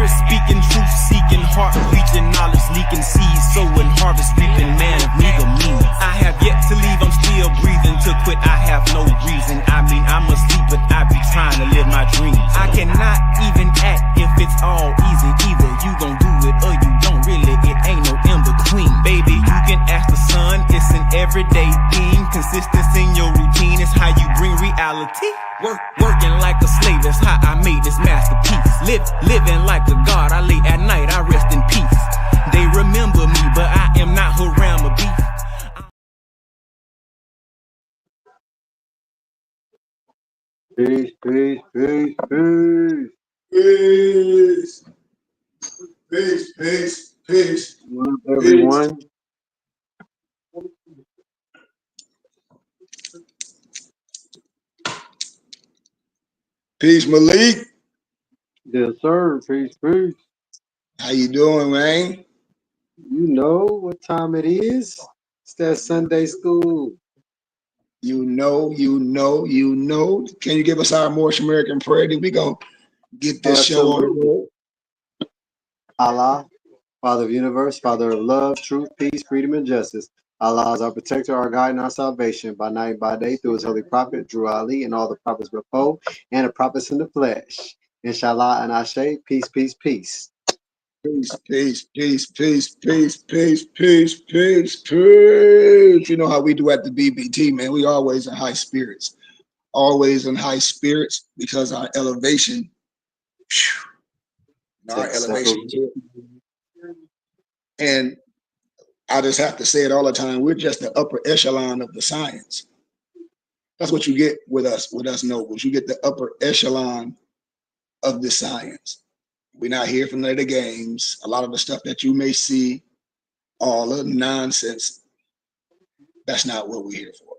spirit speaking, truth seeking, heart reaching, knowledge leaking, seeds sowing, harvest reaping, man of meager means. I have yet to leave, I'm still breathing. To quit, I have no reason. I mean, I'm asleep, but I be trying to live my dream. I cannot even act if it's all easy. Either you gon' do it or you don't. Really, it ain't no in between. Baby, you can ask the sun. It's an everyday thing. Consistency in your routine is how you bring reality. Working like a slave, that's how I made this masterpiece. Living like a god, I lay at night, I rest in peace. They remember me, but I am not Haram or beef. Peace, peace, peace, peace. Peace. Peace, peace, peace. What up, everyone? Peace, Malik. Yes, sir. Peace, peace. How you doing, man? You know what time it is? It's that Sunday school. You know. Can you give us our Moorish American prayer? Then we gonna get this show on the road. Allah, Father of the universe, Father of love, truth, peace, freedom, and justice. Allah is our protector, our guide, and our salvation by night and by day through his holy prophet, Drew Ali, and all the prophets before, and the prophets in the flesh. Inshallah and Ashe, peace, peace, peace. Peace, peace, peace, peace, peace, peace, peace, peace, peace. You know how we do at the BBT, man. We always in high spirits. Always in high spirits because our elevation. Our elevation. And I just have to say it all the time. We're just the upper echelon of the science. That's what you get with us nobles. You get the upper echelon of the science. We're not here for none of the games. A lot of the stuff that you may see, all the nonsense, that's not what we're here for.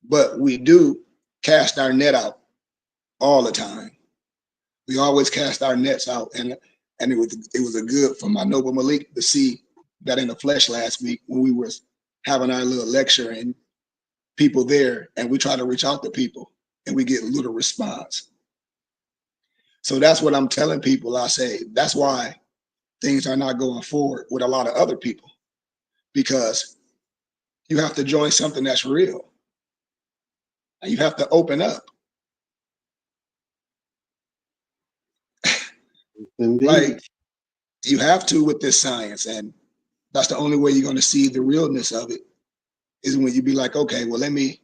But we do cast our net out all the time. We always cast our nets out, and it was a good for my noble Malik to see that in the flesh last week when we were having our little lecture and people there, and we try to reach out to people and we get little response. So that's what I'm telling people. I say that's why things are not going forward with a lot of other people, because you have to join something that's real and you have to open up. Indeed. Like you have to with this science, and that's the only way you're going to see the realness of it is when you be like, okay, well, let me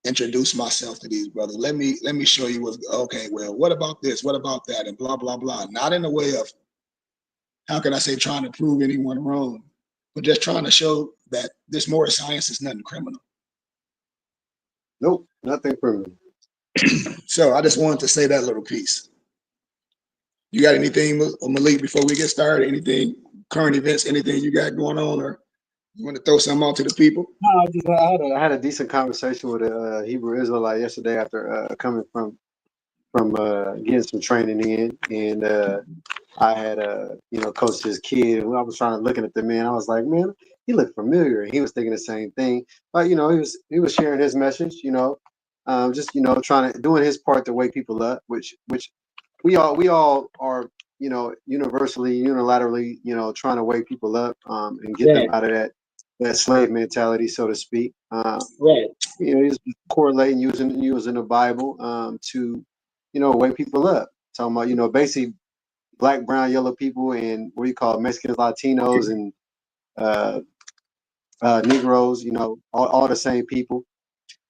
introduce myself to these brothers. Let me show you what's okay. Well, what about this? What about that? And blah blah blah. Not in the way of, how can I say, trying to prove anyone wrong, but just trying to show that this more science is nothing criminal. Nope, nothing criminal. So I just wanted to say that little piece. You got anything, Malik, before we get started? Anything, current events, anything you got going on, or you want to throw something out to the people? No, I had a decent conversation with a Hebrew Israelite yesterday after coming from getting some training in, and I had coached his kid. And I was looking at the man. I was like, man, he looked familiar. And he was thinking the same thing. But he was sharing his message. Trying to doing his part to wake people up, which we all are. Universally, unilaterally, trying to wake people up and get them out of that slave mentality, so to speak. Right. He's correlating using the Bible to, wake people up. Talking about, basically black, brown, yellow people and what do you call it, Mexicans, Latinos, and Negroes, all the same people.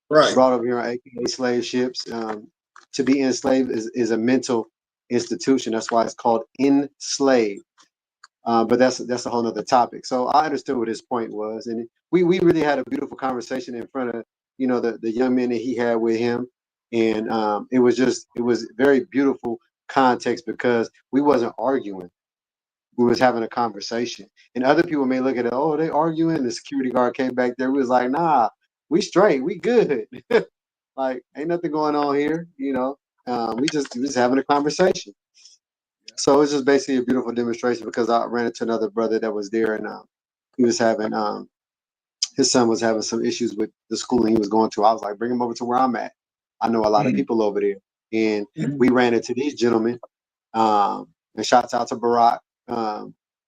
Right. Brought over here on AKA slave ships. To be enslaved is a mental institution. That's why it's called enslaved. But that's a whole nother topic. So I understood what his point was, and we really had a beautiful conversation in front of the young men that he had with him, and it was very beautiful context because we wasn't arguing, we was having a conversation. And other people may look at it, oh, they arguing. The security guard came back there. We was like, nah, we straight, we good. Like ain't nothing going on here, we just having a conversation. So it's just basically a beautiful demonstration because I ran into another brother that was there, and he was having his son was having some issues with the schooling he was going to. I was like, bring him over to where I'm at. I know a lot of people over there, and we ran into these gentlemen and shouts out to Barack.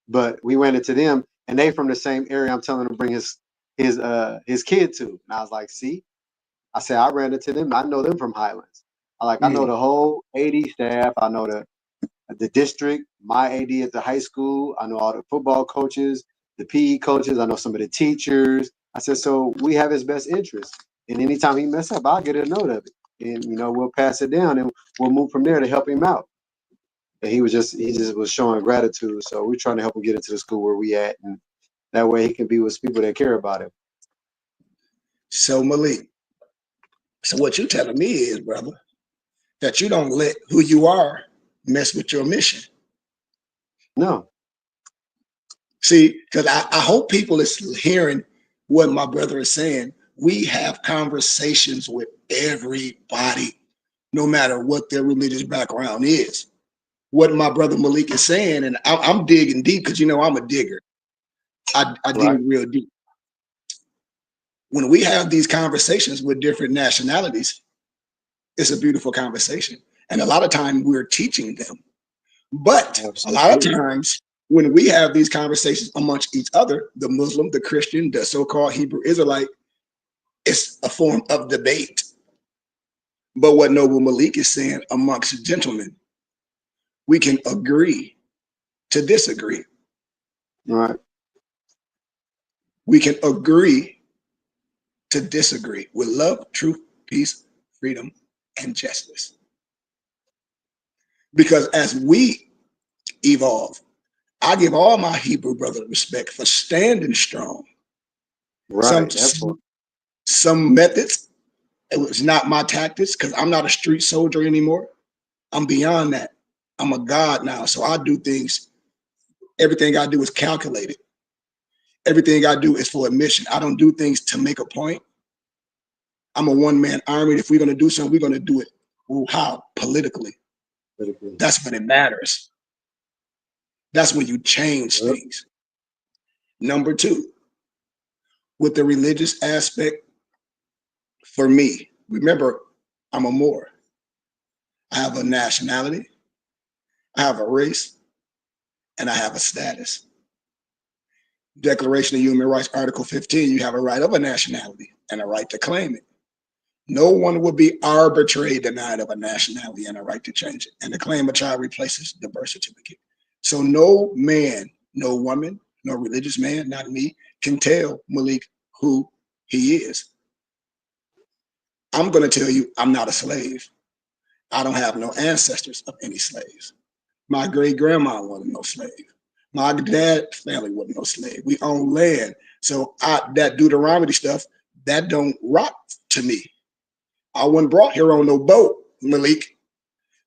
But we ran into them, and they from the same area. I'm telling him to bring his kid to, and I was like, see, I said I ran into them. I know them from Highlands. I know the whole AD staff. I know the district, my AD at the high school. I know all the football coaches, the PE coaches. I know some of the teachers. I said, so we have his best interest. And anytime he mess up, I'll get a note of it. And, we'll pass it down and we'll move from there to help him out. And he just was showing gratitude. So we're trying to help him get into the school where we at. And that way he can be with people that care about him. So Malik, so what you telling me is, brother, that you don't let who you are mess with your mission. No. See, because I hope people is hearing what my brother is saying. We have conversations with everybody, no matter what their religious background is. What my brother Malik is saying, and I'm digging deep because I'm a digger. I dig real deep. When we have these conversations with different nationalities, it's a beautiful conversation. And a lot of times we're teaching them. But a lot of times when we have these conversations amongst each other, the Muslim, the Christian, the so-called Hebrew Israelite, it's a form of debate. But what Noble Malik is saying, amongst gentlemen, we can agree to disagree. Right. We can agree to disagree with love, truth, peace, freedom, and justice. Because as we evolve, I give all my Hebrew brothers respect for standing strong. Right. Some methods, it was not my tactics because I'm not a street soldier anymore. I'm beyond that. I'm a God now. So I do things, everything I do is calculated. Everything I do is for a mission. I don't do things to make a point. I'm a one-man army. If we're going to do something, we're going to do it. Well, how? Politically. That's when it matters. That's when you change things. Number two, with the religious aspect, for me, remember, I'm a Moor. I have a nationality, I have a race, and I have a status. Declaration of Human Rights, Article 15, you have a right of a nationality and a right to claim it. No one will be arbitrarily denied of a nationality and a right to change it. And to claim a child replaces the birth certificate. So no man, no woman, no religious man, not me, can tell Malik who he is. I'm going to tell you, I'm not a slave. I don't have no ancestors of any slaves. My great-grandma wasn't no slave. My dad's family wasn't no slave. We own land. So that Deuteronomy stuff, that don't rock to me. I wasn't brought here on no boat, Malik.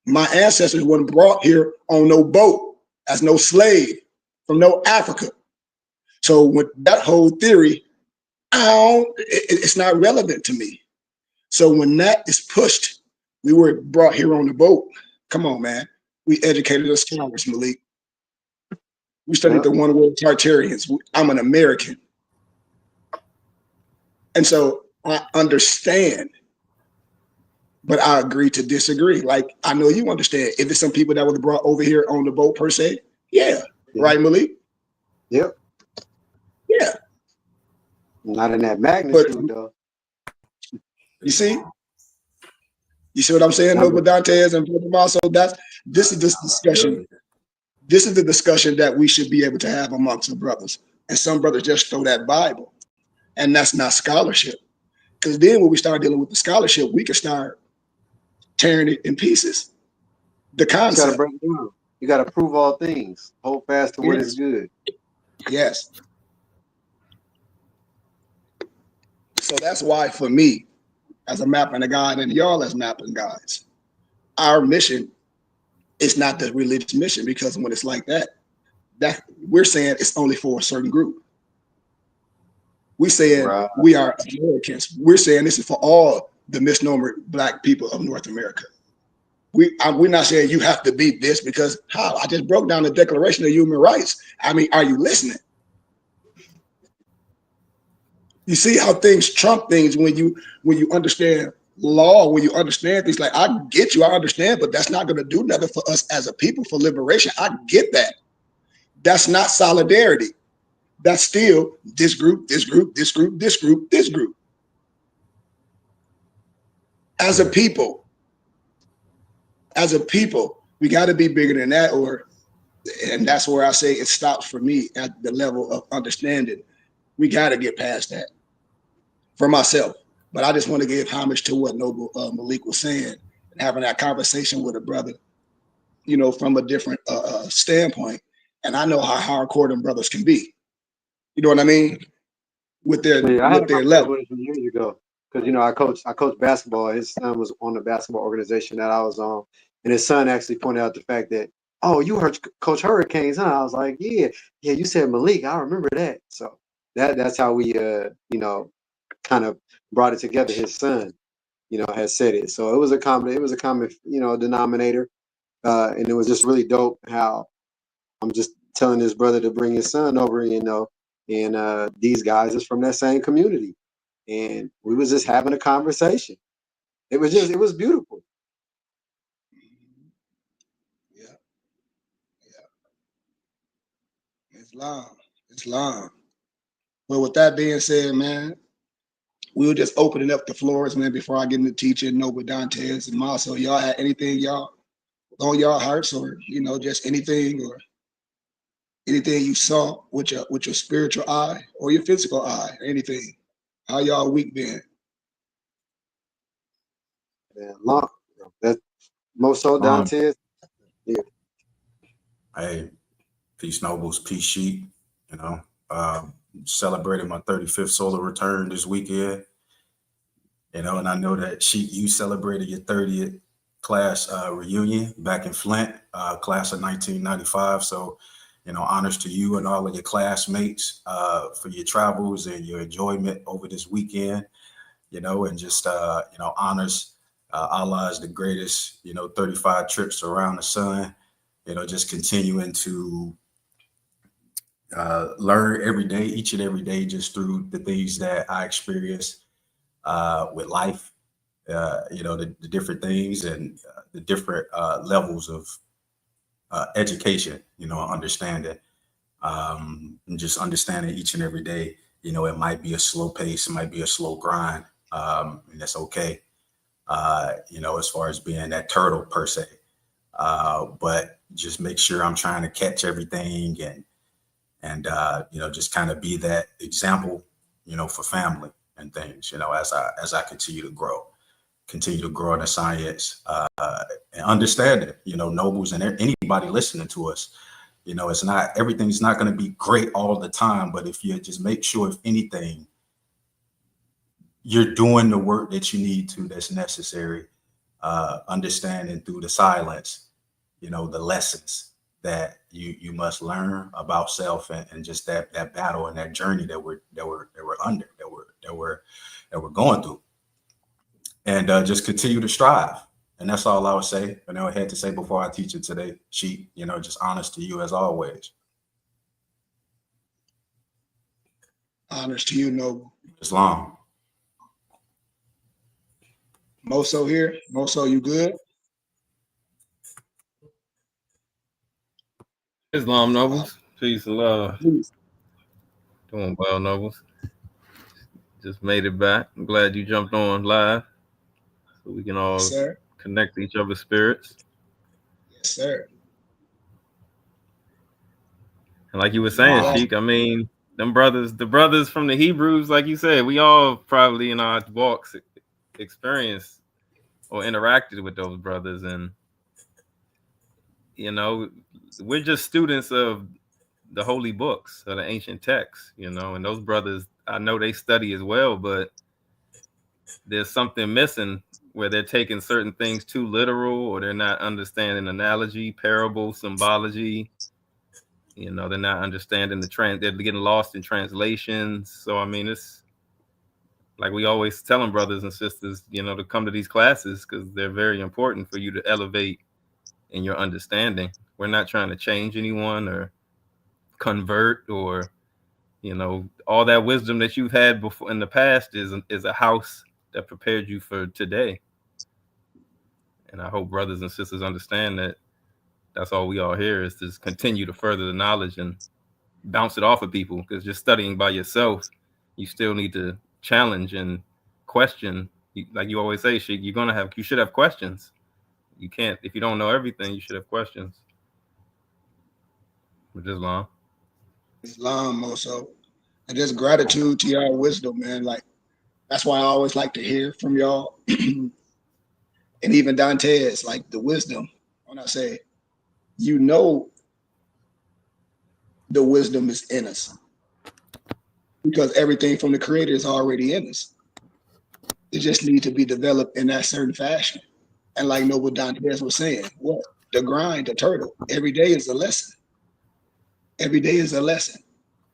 My ancestors weren't brought here on no boat as no slave from no Africa. So with that whole theory, it's not relevant to me. So when that is pushed, we were brought here on the boat. Come on, man. We educated as scholars, Malik. We studied the one world Tartarians. I'm an American. And so I understand, but I agree to disagree. Like, I know you understand. If it's some people that were brought over here on the boat per se, yeah. Right, Malik? Yep. Yeah. Not in that magnitude, though. You see what I'm saying, Noble Dantes and Brother Maso? This is this discussion. This is the discussion that we should be able to have amongst the brothers. And some brothers just throw that Bible, and that's not scholarship. Because then when we start dealing with the scholarship, we can start tearing it in pieces. The concept. You got to break it down. You got to prove all things. Hold fast to what is good. Yes. So that's why, for me, as a mapping guide and y'all as mapping guides, our mission is not the religious mission, because when it's like that we're saying it's only for a certain group. We saying we are Americans. We're saying this is for all the misnomer Black people of North America. We're not saying you have to be this, because how? I just broke down the Declaration of Human Rights. I mean, are you listening? You see how things trump things when you understand law where you understand things. Like, I get you, I understand, but that's not going to do nothing for us as a people for liberation. I get that. That's not solidarity. That's still this group, this group, this group, this group, this group. As a people, we got to be bigger than that, and that's where I say it stops for me at the level of understanding. We got to get past that for myself. But I just want to give homage to what Noble Malik was saying, and having that conversation with a brother, from a different standpoint. And I know how hardcore them brothers can be. You know what I mean? With their I had a level. conversation with him years ago because I coached basketball. His son was on the basketball organization that I was on, and his son actually pointed out the fact that, oh, you heard Coach Hurricanes, huh? I was like, yeah. You said Malik, I remember that. So that's how we kind of brought it together. His son, has said it. So it was a common denominator, and it was just really dope how I'm just telling this brother to bring his son over, and these guys is from that same community, and we was just having a conversation. It was beautiful. Yeah. It's long. Well, with that being said, man, we were just opening up the floors, man, before I get into teaching. Noble, Dantes, and Marcel, y'all had anything y'all on y'all hearts, or just anything, or anything you saw with your spiritual eye or your physical eye, anything? How y'all week been? Yeah, long. That most so Dantes. Yeah. Hey, peace nobles, peace sheep. Celebrated my 35th solar return this weekend. And I know that Sheep, you celebrated your 30th class reunion back in Flint, class of 1995. So, honors to you and all of your classmates for your travels and your enjoyment over this weekend, and just, honors Allah is the greatest, 35 trips around the sun, just continuing to learn every day, each and every day, just through the things that I experience with life, the different things and the different levels of education, understanding, and just understanding each and every day, it might be a slow pace, it might be a slow grind, and that's okay, as far as being that turtle per se, but just make sure I'm trying to catch everything and just kind of be that example, for family and things, as I continue to grow in the science, and understand it, nobles and anybody listening to us, it's not, everything's not going to be great all the time, but if you just make sure, if anything, you're doing the work that you need to, that's necessary, understanding through the silence, the lessons that you must learn about self, and just that battle and that journey that we're going through, and just continue to strive. And that's all I would say. I had to say before I teach it today, Sheep, just honest to you as always. Honest to you, Noble. Islam. Moso here. Moso, you good? Islam, Nobles. Peace and love. Doing well, Nobles. Just made it back. I'm glad you jumped on live so we can all connect to each other's spirits. Yes, sir. And like you were saying, Sheik, I mean, the brothers from the Hebrews, like you said, we all probably in our walks experienced or interacted with those brothers. And, we're just students of the holy books or the ancient texts, and those brothers, I know they study as well, but there's something missing where they're taking certain things too literal, or they're not understanding analogy, parable, symbology. They're not understanding they're getting lost in translations. So, I mean, it's like we always tell them, brothers and sisters, to come to these classes because they're very important for you to elevate in your understanding. We're not trying to change anyone or convert, or all that wisdom that you've had before in the past is a house that prepared you for today. And I hope brothers and sisters understand that that's all we all here is to just continue to further the knowledge and bounce it off of people, because just studying by yourself, you still need to challenge and question. Like you always say, you should have questions. You can't, if you don't know everything, you should have questions. Which is long. Islam also. And just gratitude to y'all wisdom, man. Like, that's why I always like to hear from y'all. And even Dante's, like the wisdom. When I say, you know, the wisdom is in us because everything from the creator is already in us. It just needs to be developed in that certain fashion. And like Noble Dantes was saying, what? The grind, the turtle. Every day is a lesson. Every day is a lesson.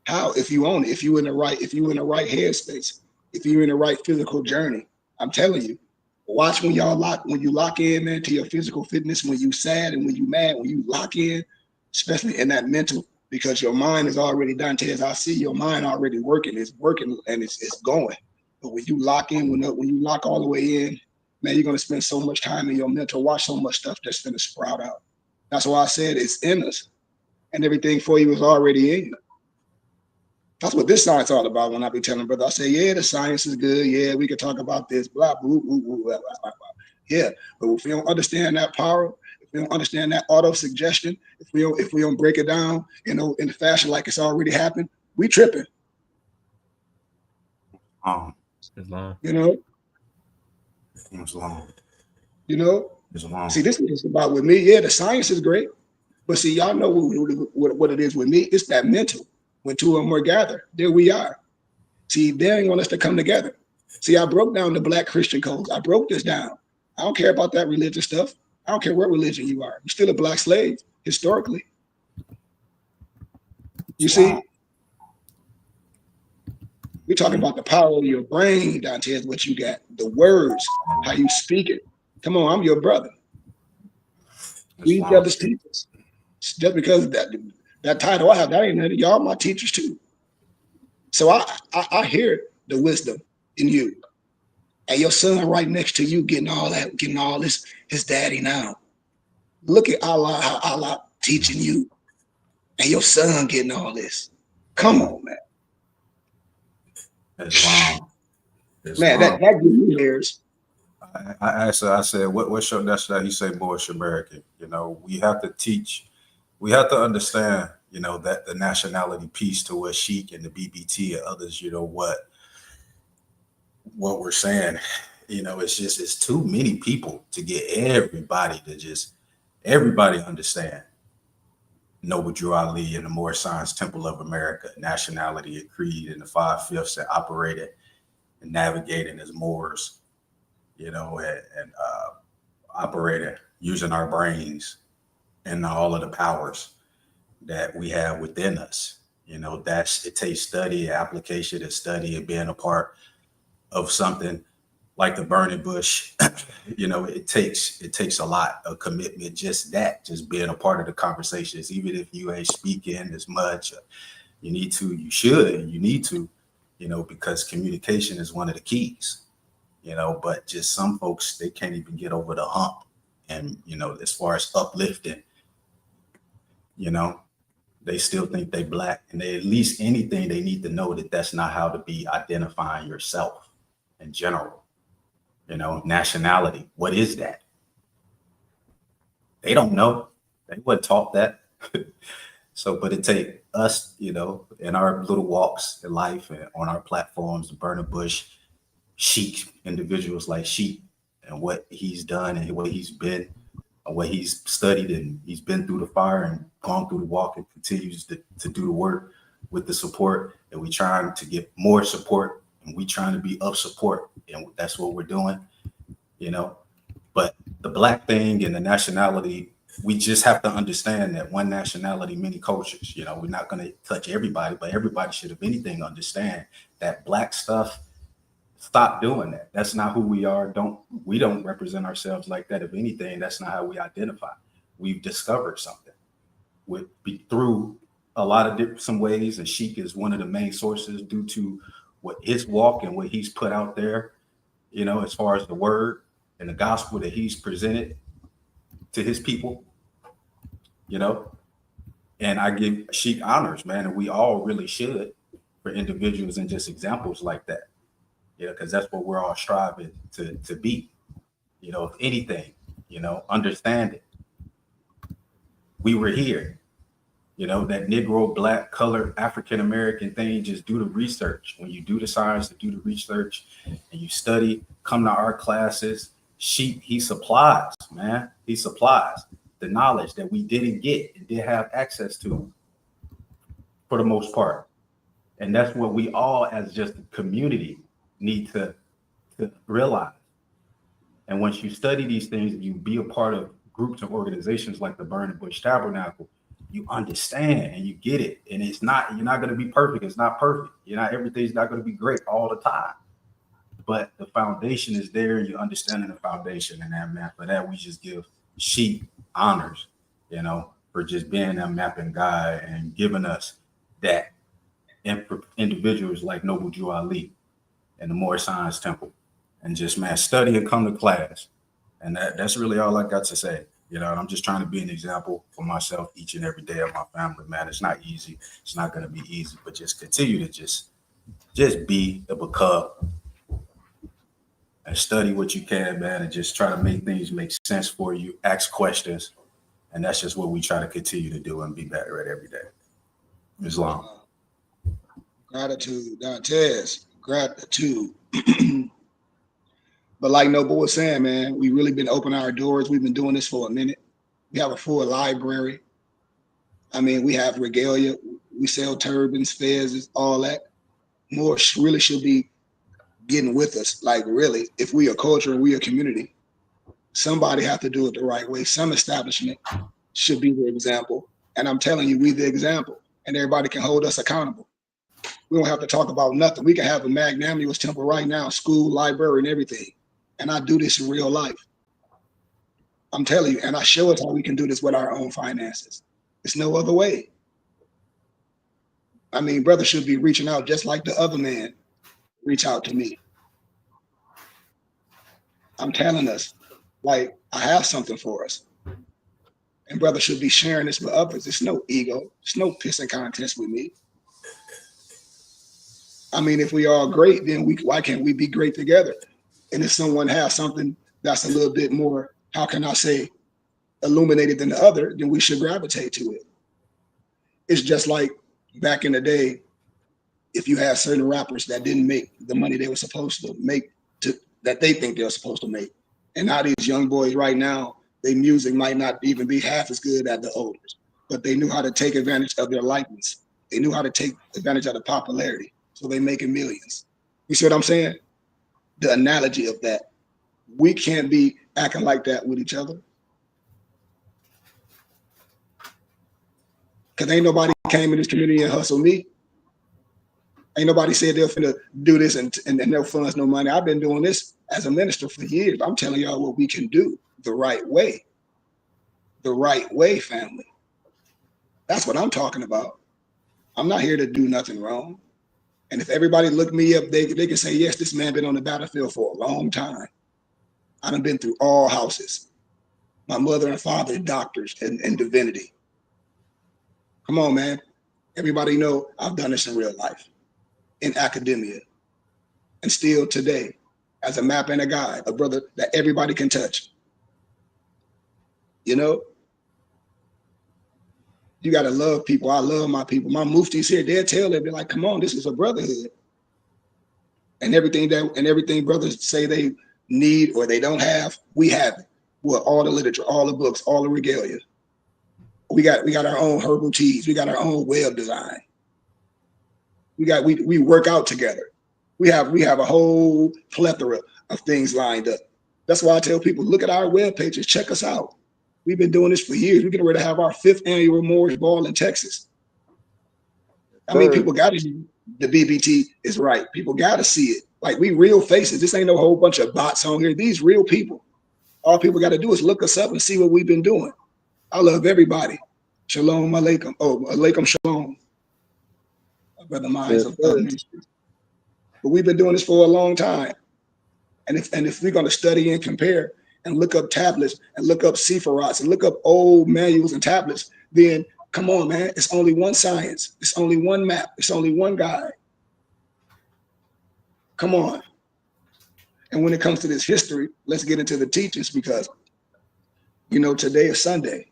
How? If you own it, if you in the right headspace, if you're in the right physical journey, I'm telling you, watch when you lock in, man, to your physical fitness, when you sad and when you mad, when you lock in, especially in that mental, because your mind is already done. As I see your mind already working, it's working and it's going. But when you lock in, when you lock all the way in, man, you're gonna spend so much time in your mental, watch so much stuff that's gonna sprout out. That's why I said it's in us, and everything for you is already in you. That's what this science all about. When I be telling brother, I say, yeah, the science is good. Yeah, we can talk about this, blah, blah, blah, blah, blah, blah. Yeah, but if we don't understand that power, if we don't understand that auto suggestion, if we don't break it down, in the fashion like it's already happened, we tripping. Islam. You know. Islam. You know. Islam. See, this is just about with me. Yeah, the science is great, but see, y'all know what it is with me. It's that mental. When two or more gather, there we are. See, they ain't want us to come together. See, I broke down the Black Christian codes. I broke this down. I don't care about that religious stuff. I don't care what religion you are. You're still a Black slave, historically. You see? We're talking about the power of your brain, Dante, is what you got. The words, how you speak it. Come on, I'm your brother. We each other's teachers. Just because that title I have, that ain't nothing. Y'all my teachers too. So I hear the wisdom in you. And your son right next to you getting all this, his daddy now. Look at Allah, how Allah teaching you. And your son getting all this. Come on, man. Islam. Man, that gives me hairs. I said, what's your nationality? He said, Moorish American. You know, we have to teach, we have to understand, you know, that the nationality piece to what Sheik and the BBT and others, you know, what we're saying, you know, it's too many people to get everybody understand Noble Drew Ali and the Moorish Science Temple of America, nationality and creed, and the 5/5 that operated and navigating as Moors, you know, and operating using our brains and all of the powers that we have within us. You know, it takes study, application and study, and being a part of something like the burning bush. You know, it takes a lot of commitment, just being a part of the conversations, even if you ain't speaking as much. You need to, you know, because communication is one of the keys, you know, but just some folks, they can't even get over the hump. And, you know, as far as uplifting, you know, they still think they Black, and they, at least anything, they need to know that that's not how to be identifying yourself in general. You know, nationality, what is that? They don't know. They weren't taught that. So, but it take us, you know, in our little walks in life and on our platforms, the Burning Bush, Sheik, individuals like Sheik, and what he's done and what he's been, and what he's studied, and he's been through the fire and gone through the walk and continues to do the work with the support. And we trying to get more support, and we trying to be of support, and that's what we're doing, you know. But the Black thing and the nationality, we just have to understand that one nationality, many cultures. You know, we're not going to touch everybody, but everybody should, if anything, understand that Black stuff. Stop doing that. That's not who we are. We don't represent ourselves like that. If anything, that's not how we identify. We've discovered something through a lot of some ways, and Sheik is one of the main sources due to what his walk and what he's put out there. you know, as far as the word and the gospel that he's presented to his people, you know. And I give Sheik honors, man, and we all really should, for individuals and just examples like that, you know, because that's what we're all striving to be, you know, if anything, you know, understand it. We were here, you know, that Negro, Black, colored, African American thing. Just do the research. When you do the science, to do the research, and you study, come to our classes. He supplies, man. He supplies the knowledge that we didn't get and didn't have access to, for the most part. And that's what we all, as just a community, need to realize. And once you study these things, you be a part of groups and organizations like the Burning Bush Tabernacle, you understand and you get it. And it's not, you're not going to be perfect. It's not perfect. Everything's not going to be great all the time. But the foundation is there, and you're understanding the foundation. And that, man, for that, we just give Sheik honors, you know, for just being that mapping guy and giving us that, and for individuals like Noble Drew Ali and the Moore Science Temple, and just, man, study and come to class. And that's really all I got to say. You know, and I'm just trying to be an example for myself each and every day of my family, man. It's not easy. It's not going to be easy, but just continue to just be a become and study what you can, man, and just try to make things make sense for you, ask questions. And that's just what we try to continue to do and be better at every day. Islam. Gratitude, Dantes, gratitude. But like Noble was saying, man, we really been opening our doors. We've been doing this for a minute. We have a full library. I mean, we have regalia. We sell turbans, fezzes, all that. More really should be getting with us. Like, really, if we are culture and we are community, somebody have to do it the right way. Some establishment should be the example. And I'm telling you, we the example. And everybody can hold us accountable. We don't have to talk about nothing. We can have a magnanimous temple right now, school, library, and everything. And I do this in real life. I'm telling you, and I show us how we can do this with our own finances. It's no other way. I mean, brother should be reaching out just like the other man reach out to me. I'm telling us, like, I have something for us. And brother should be sharing this with others. It's no ego. It's no pissing contest with me. I mean, if we are great, then why can't we be great together? And if someone has something that's a little bit more, how can I say, illuminated than the other, then we should gravitate to it. It's just like back in the day, if you had certain rappers that didn't make the money they were supposed to make, that they think they're supposed to make. And now these young boys right now, their music might not even be half as good as the olders, but they knew how to take advantage of their likeness. They knew how to take advantage of the popularity. So they making millions. You see what I'm saying? The analogy of that. We can't be acting like that with each other. Because ain't nobody came in this community and hustled me. Ain't nobody said they're finna do this and no funds, no money. I've been doing this as a minister for years. I'm telling y'all what we can do the right way. The right way, family. That's what I'm talking about. I'm not here to do nothing wrong. And if everybody look me up, they can say, yes, this man been on the battlefield for a long time. I done been through all houses. My mother and father, doctors in divinity. Come on, man. Everybody know I've done this in real life, in academia. And still today, as a map and a guide, a brother that everybody can touch. You know? You got to love people. I love my people. My muftis here, they'll tell them, they're like, come on, this is a brotherhood. And everything brothers say they need or they don't have, we have it. Well, all the literature, all the books, all the regalia. We got our own herbal teas. We got our own web design. We work out together. We have a whole plethora of things lined up. That's why I tell people, look at our web pages, check us out. We've been doing this for years. We're getting ready to have our 5th annual Moorish Ball in Texas. I mean, people got to see the BBT is right. People got to see it. Like, we real faces. This ain't no whole bunch of bots on here. These real people. All people got to do is look us up and see what we've been doing. I love everybody. Shalom alaikum. Oh, alaikum shalom. Brother Mines of ministry. But we've been doing this for a long time. And if we're going to study and compare and look up tablets and look up sephirots and look up old manuals and tablets, then come on, man, it's only one science. It's only one map. It's only one guide. Come on. And when it comes to this history, let's get into the teachings, because, you know, today is Sunday.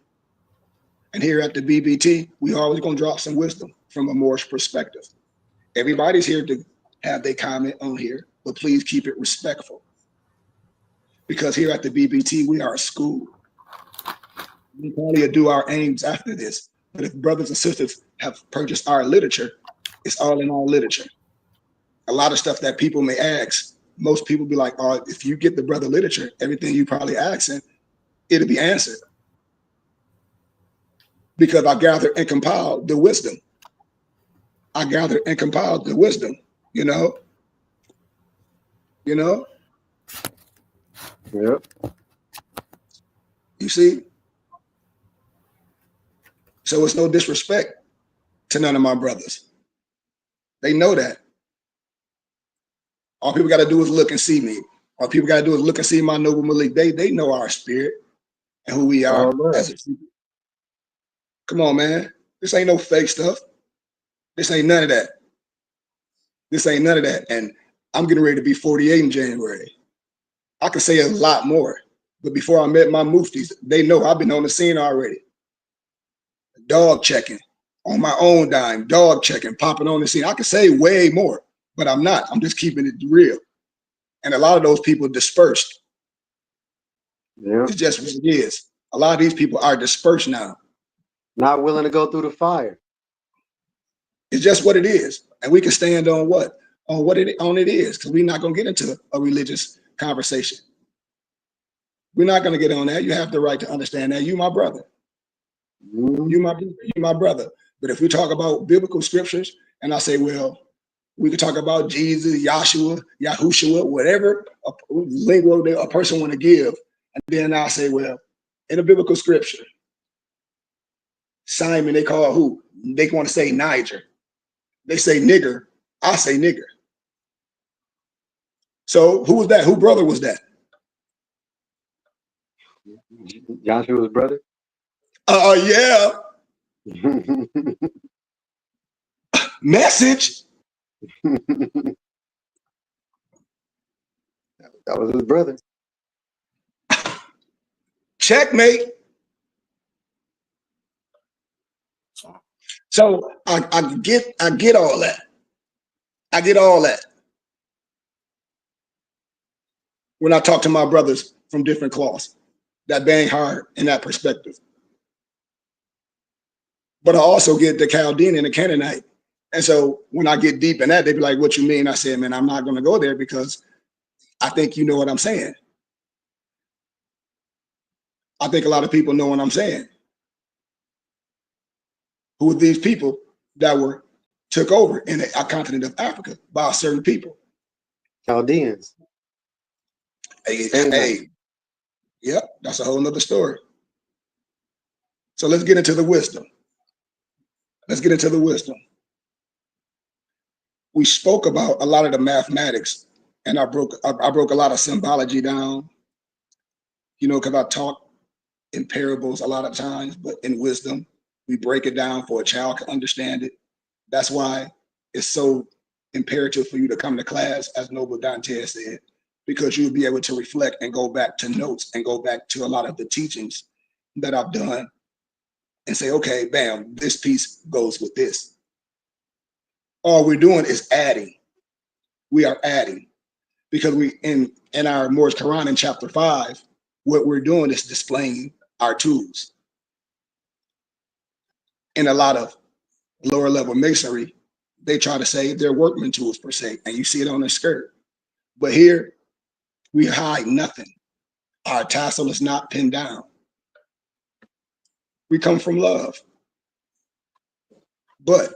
And here at the BBT, we always going to drop some wisdom from a Moorish perspective. Everybody's here to have their comment on here, but please keep it respectful. Because here at the BBT, we are a school. We probably do our aims after this. But if brothers and sisters have purchased our literature, it's all in our literature. A lot of stuff that people may ask, most people be like, oh, if you get the brother literature, everything you probably asking, it'll be answered. Because I gathered and compiled the wisdom. I gathered and compiled the wisdom, you know? You know? Yep. You see? So it's no disrespect to none of my brothers. They know that. All people got to do is look and see me. All people got to do is look and see my noble Malik. They know our spirit and who we are as a people. Come on, man. This ain't no fake stuff. This ain't none of that. This ain't none of that. And I'm getting ready to be 48 in January. I could say a lot more. But before I met my muftis, they know I've been on the scene already. Dog checking on my own dime, dog checking, popping on the scene. I could say way more, but I'm not. I'm just keeping it real. And a lot of those people dispersed. Yeah. It's just what it is. A lot of these people are dispersed now. Not willing to go through the fire. It's just what it is. And we can stand on what? On what it is, because we're not going to get into a religious conversation. We're not going to get on that. You have the right to understand that. You my brother. You my brother. But if we talk about biblical scriptures, and I say, well, we could talk about Jesus, Yahshua, Yahushua, whatever lingo a person want to give. And then I say, well, in a biblical scripture, Simon, they call who? They want to say Niger. They say nigger. I say nigger. So who was that? Who brother was that? Joshua's brother. Yeah. Message. That was his brother. Checkmate. So I get all that. I get all that. When I talk to my brothers from different cloths that bang hard in that perspective. But I also get the Chaldean and the Canaanite. And so when I get deep in that, they be like, what you mean? I said, man, I'm not going to go there because I think you know what I'm saying. I think a lot of people know what I'm saying. Who are these people that were took over in the continent of Africa by certain people? Chaldeans. Hey, yep, that's a whole nother story. So let's get into the wisdom. Let's get into the wisdom. We spoke about a lot of the mathematics, and I broke a lot of symbology down, you know, because I talk in parables a lot of times, but in wisdom, we break it down for a child to understand it. That's why it's so imperative for you to come to class, as Noble Dante said, because you'll be able to reflect and go back to notes and go back to a lot of the teachings that I've done and say, okay, bam, this piece goes with this. All we're doing is adding. We are adding, because we in our Moorish Quran in chapter 5, what we're doing is displaying our tools. In a lot of lower level masonry, they try to say they're workman tools per se, and you see it on their skirt. But here, we hide nothing. Our tassel is not pinned down. We come from love. But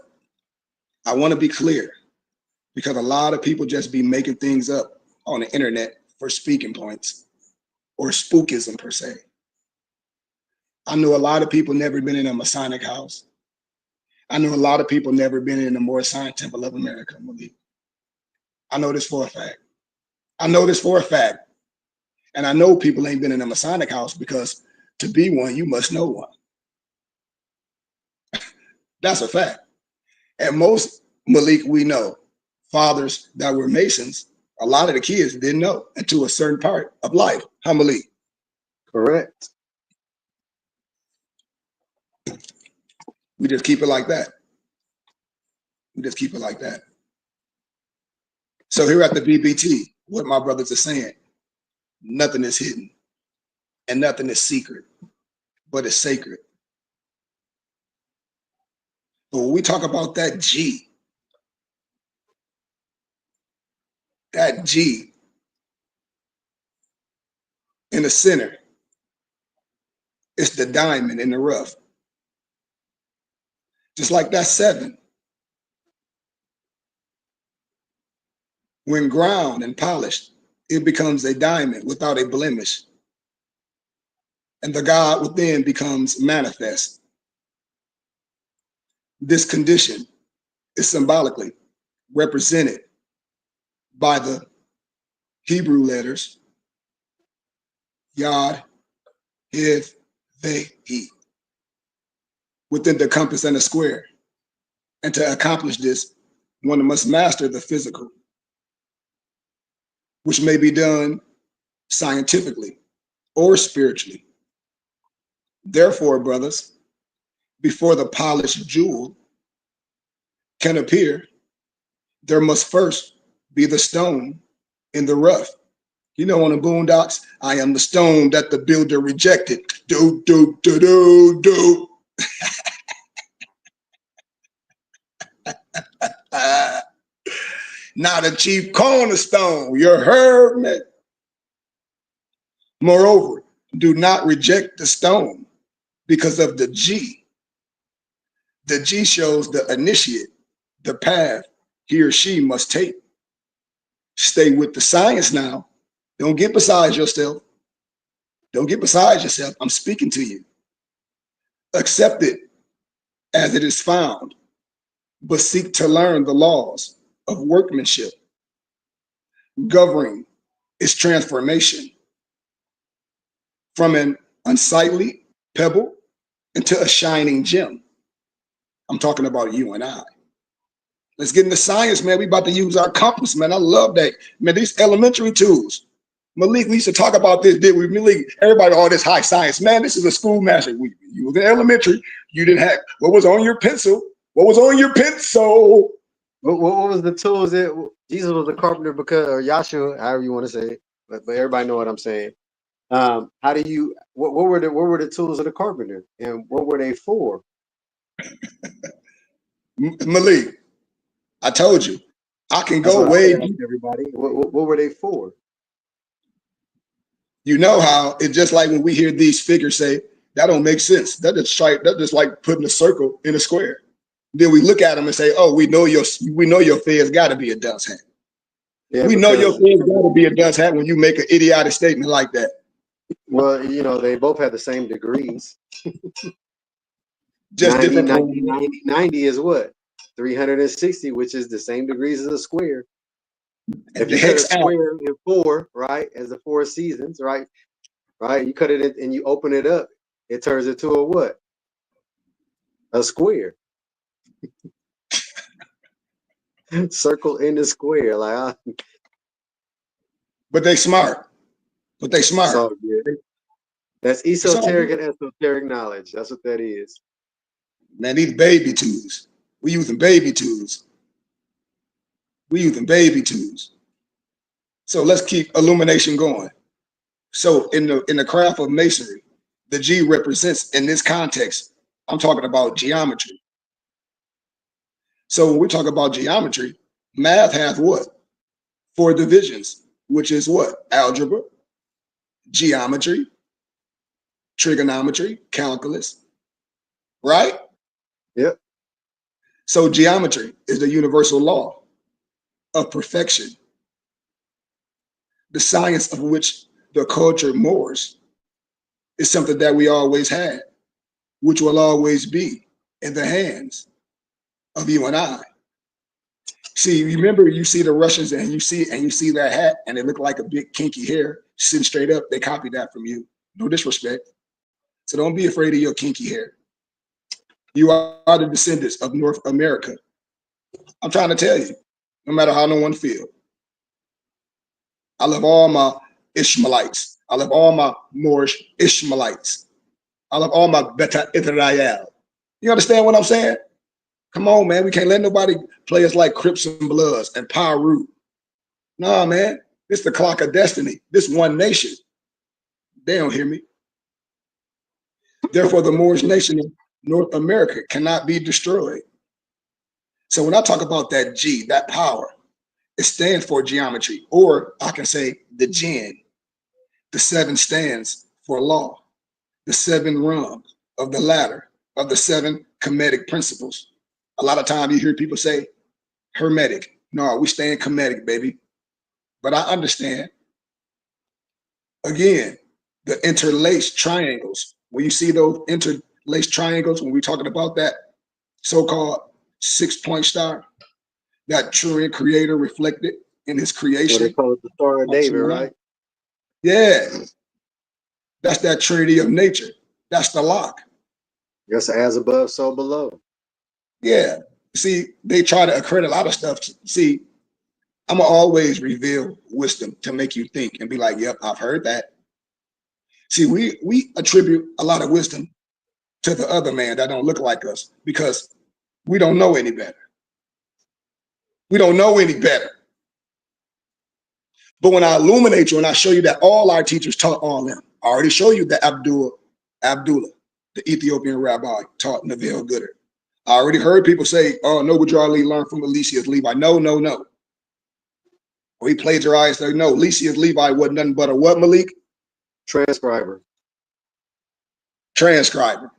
I want to be clear, because a lot of people just be making things up on the internet for speaking points or spookism per se. I know a lot of people never been in a Masonic house. I know a lot of people never been in the Moorish Science Temple of America. I know this for a fact. I know this for a fact. And I know people ain't been in a Masonic house because to be one, you must know one. That's a fact. And most, Malik, we know, fathers that were Masons, a lot of the kids didn't know until a certain part of life. Huh, Malik? Correct. We just keep it like that. We just keep it like that. So here at the BBT, what my brothers are saying, nothing is hidden and nothing is secret, but it's sacred. But when we talk about that G in the center, it's the diamond in the rough. Just like that 7. When ground and polished, it becomes a diamond without a blemish. And the God within becomes manifest. This condition is symbolically represented by the Hebrew letters Yod, Hiv, Veh, He within the compass and the square. And to accomplish this, one must master the physical, which may be done scientifically or spiritually. Therefore, brothers, before the polished jewel can appear, there must first be the stone in the rough. You know, on the Boondocks, I am the stone that the builder rejected. Do, do, do, do, do. Now the chief cornerstone, you heard me? Moreover, do not reject the stone because of the G. The G shows the initiate, the path he or she must take. Stay with the science now. Don't get beside yourself. Don't get beside yourself. I'm speaking to you. Accept it as it is found, but seek to learn the laws of workmanship, governing its transformation from an unsightly pebble into a shining gem. I'm talking about you and I. Let's get into science, man. We about to use our compass, man. I love that. Man, these elementary tools. Malik, we used to talk about this, did we? Malik, everybody, all this high science. Man, this is a school master. You was in elementary. You didn't have, what was on your pencil? What was on your pencil? What was the tools that Jesus was a carpenter because, or Yahshua, however you want to say it, but everybody know what I'm saying. How do you, what were the tools of the carpenter and what were they for? Malik, I told you, I can That's go way deep. Everybody, what were they for? You know how it's just like when we hear these figures say, that don't make sense. That's just like putting a circle in a square. Then we look at them and say, oh, we know your fed's got to be a dunce hat. Yeah, we know your fed's got to be a dunce hat when you make an idiotic statement like that. Well, you know, they both have the same degrees. Just 90, 90 is what? 360, which is the same degrees as a square. If you cut a square in 4, right, as the 4 seasons, right, you cut it in and you open it up, it turns into a what? A square. Circle in the square, like. But they smart. But they smart. So, yeah. That's esoteric and esoteric knowledge. That's what that is. Man, these baby tools. We using baby tools. We using baby tools. So let's keep illumination going. So in the craft of masonry, the G represents, in this context, I'm talking about geometry. So when we talk about geometry, math has what? 4 divisions, which is what? Algebra, geometry, trigonometry, calculus, right? Yep. So geometry is the universal law of perfection, the science of which the culture moors is something that we always had, which will always be in the hands of you and I. See, remember, you see the Russians and you see that hat and it looked like a big kinky hair sitting straight up. They copied that from you. No disrespect. So don't be afraid of your kinky hair. You are the descendants of North America. I'm trying to tell you, no matter how no one feel. I love all my Ishmaelites. I love all my Moorish Ishmaelites. I love all my Beta Israel. You understand what I'm saying? Come on, man. We can't let nobody play us like Crips and Bloods and Pyru. Nah, man. This the clock of destiny. This one nation. They don't hear me. Therefore, the Moorish nation of North America cannot be destroyed. So when I talk about that G, that power, it stands for geometry, or I can say the Jinn. The 7 stands for law. The 7 rungs of the ladder of the 7 Kemetic principles. A lot of times you hear people say Hermetic. No, we stay in Kemetic, baby. But I understand, again, the interlaced triangles. When you see those interlaced triangles, when we're talking about that so-called 6-point star, that true creator reflected in his creation. What they call it, the Star of David, right? Yeah. That's that trinity of nature. That's the lock. Yes, as above, so below. Yeah. See, they try to accredit a lot of stuff. See, I'm gonna always reveal wisdom to make you think and be like, yep, I've heard that. See, we attribute a lot of wisdom to the other man that don't look like us because we don't know any better. We don't know any better. But when I illuminate you and I show you that all our teachers taught all them, I already show you that Abdullah, the Ethiopian rabbi, taught Neville Goddard. I already heard people say, oh, Noble Drew Ali learned from Eliseus Levi. No, no, no. Or he plagiarized. No, Eliseus Levi wasn't nothing but a what, Malik? Transcriber. Transcriber.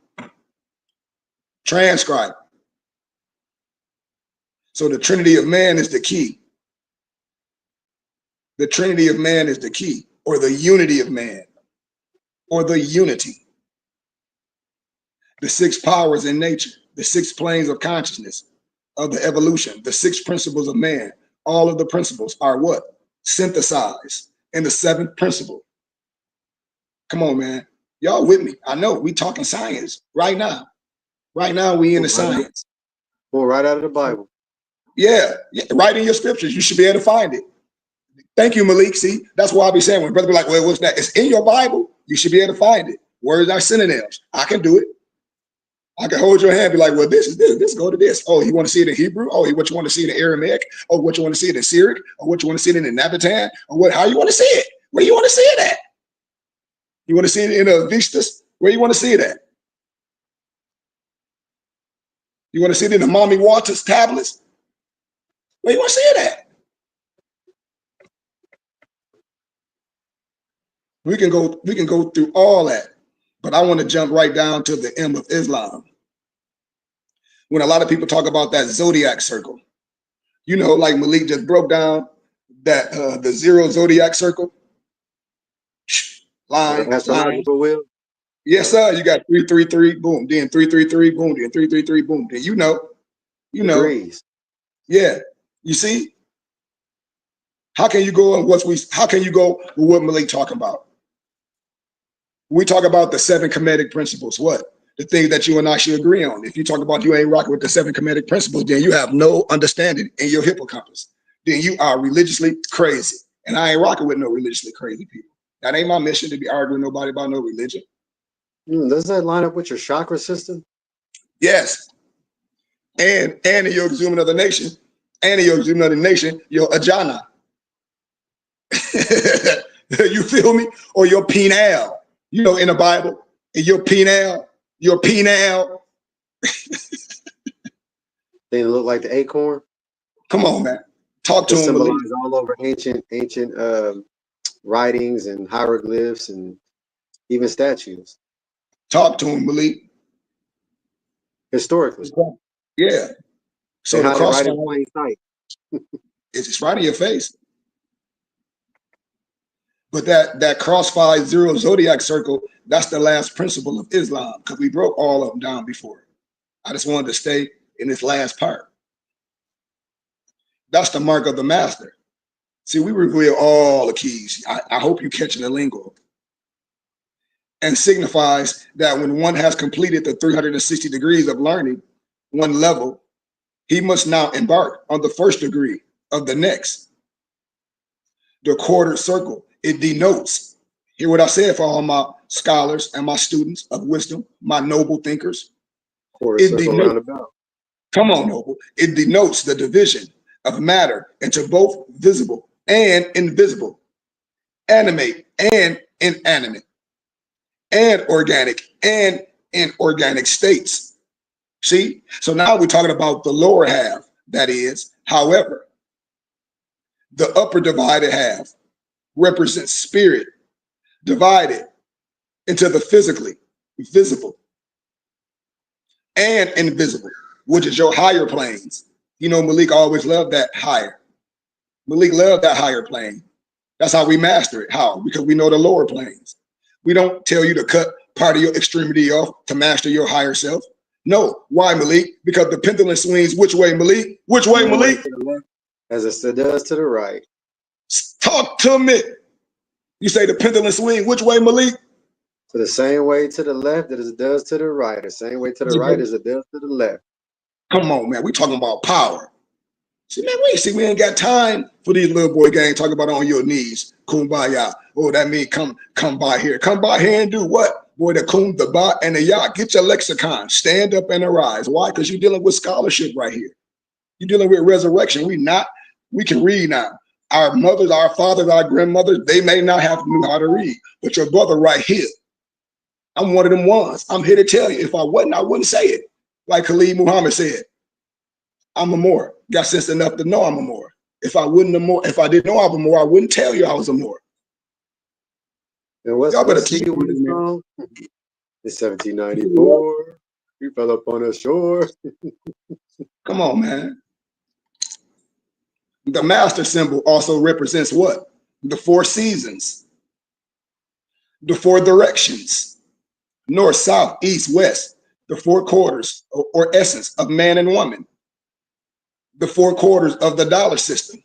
Transcriber. So the Trinity of man is the key. The Trinity of man is the key, or the unity of man, or the unity. The 6 powers in nature, the 6 planes of consciousness, of the evolution, the 6 principles of man. All of the principles are what? Synthesized in the 7th principle. Come on, man. Y'all with me? I know we talking science right now. Right now we in the science. Well, right out of the Bible. Yeah, right in your scriptures. You should be able to find it. Thank you, Malik. See, that's why I be saying when brother be like, well, what's that? It's in your Bible. You should be able to find it. Words are synonyms. I can do it. I can hold your hand, be like, well, this is this. This go to this. Oh, you want to see it in Hebrew? Oh, what you want to see it in Aramaic? Oh, what you want to see it in Syriac? Or what you want to see it in Nabatean? Or what? How you want to see it? Where you want to see it at? You want to see it in Vistas? Where you want to see it at? You want to see it in the Mommy Waters tablets? Where you want to see it at? We can go through all that, but I want to jump right down to the M of Islam. When a lot of people talk about that zodiac circle, you know, like Malik just broke down that the 0 zodiac circle. Line. Wheel. Yes, sir. You got 333, boom. Then 333, boom. Then 333, boom. Then you know. Degrees. Yeah. You see? How can you go with what Malik talking about? We talk about the 7 Kemetic principles. What? The things that you and I should agree on. If you talk about you ain't rocking with the 7 Kemetic principles, then you have no understanding in your hippocampus. Then you are religiously crazy. And I ain't rocking with no religiously crazy people. That ain't my mission to be arguing with nobody about no religion. Does that line up with your chakra system? Yes. And in your exhuman of the nation, your ajana. You feel me? Or your penile. You know, in the Bible, and your penile. They look like the acorn. Come on, man. Talk to him. Symbolized all over ancient writings and hieroglyphs and even statues. Talk to him, Malik. Historically. Yeah. So the cross right in plain sight. It's just right in your face. But that crossfire 0 zodiac circle, that's the last principle of Islam, because we broke all of them down before. I just wanted to stay in this last part. That's the mark of the master. See, we reveal all the keys. I hope you catching the lingo. And signifies that when one has completed the 360 degrees of learning, one level, he must now embark on the first degree of the next. The quarter circle, it denotes, hear what I said for all my scholars and my students of wisdom, my noble thinkers. Quarter circle roundabout. Come on, noble. It denotes the division of matter into both visible and invisible, animate and inanimate, and organic and inorganic states. See? So now we're talking about the lower half, that is, however, the upper divided half represents spirit divided into the physically visible and invisible, which is your higher planes. You know, Malik always loved that higher. Malik loved that higher plane. That's how we master it. How? Because we know the lower planes. We don't tell you to cut part of your extremity off to master your higher self. No. Why, Malik? Because the pendulum swings which way, Malik? Which way, Malik? As it does to the right. Talk to me. You say the pendulum swing which way, Malik? To the same way to the left as it does to the right. The same way to the right as it does to the left. Come on, man. We talking about power. See, man, we ain't got time for these little boy games talking about on your knees. Kumbaya. Oh, that means come by here. Come by here and do what? Boy, the kum, the ba, and the ya. Get your lexicon. Stand up and arise. Why? Because you're dealing with scholarship right here. You're dealing with resurrection. We can read now. Our mothers, our fathers, our grandmothers, they may not have knew how to read, but your brother right here, I'm one of them ones. I'm here to tell you. If I wasn't, I wouldn't say it. Like Khalid Muhammad said, I'm a Moor. Got sense enough to know I'm a Moor. If I didn't know I'm a Moor, I wouldn't tell you I was a Moor. And y'all better teach me this song. It's 1794. We fell upon a shore. Come on, man. The master symbol also represents what? The four seasons, the four directions, north, south, east, west, the four quarters or essence of man and woman, the four quarters of the dollar system,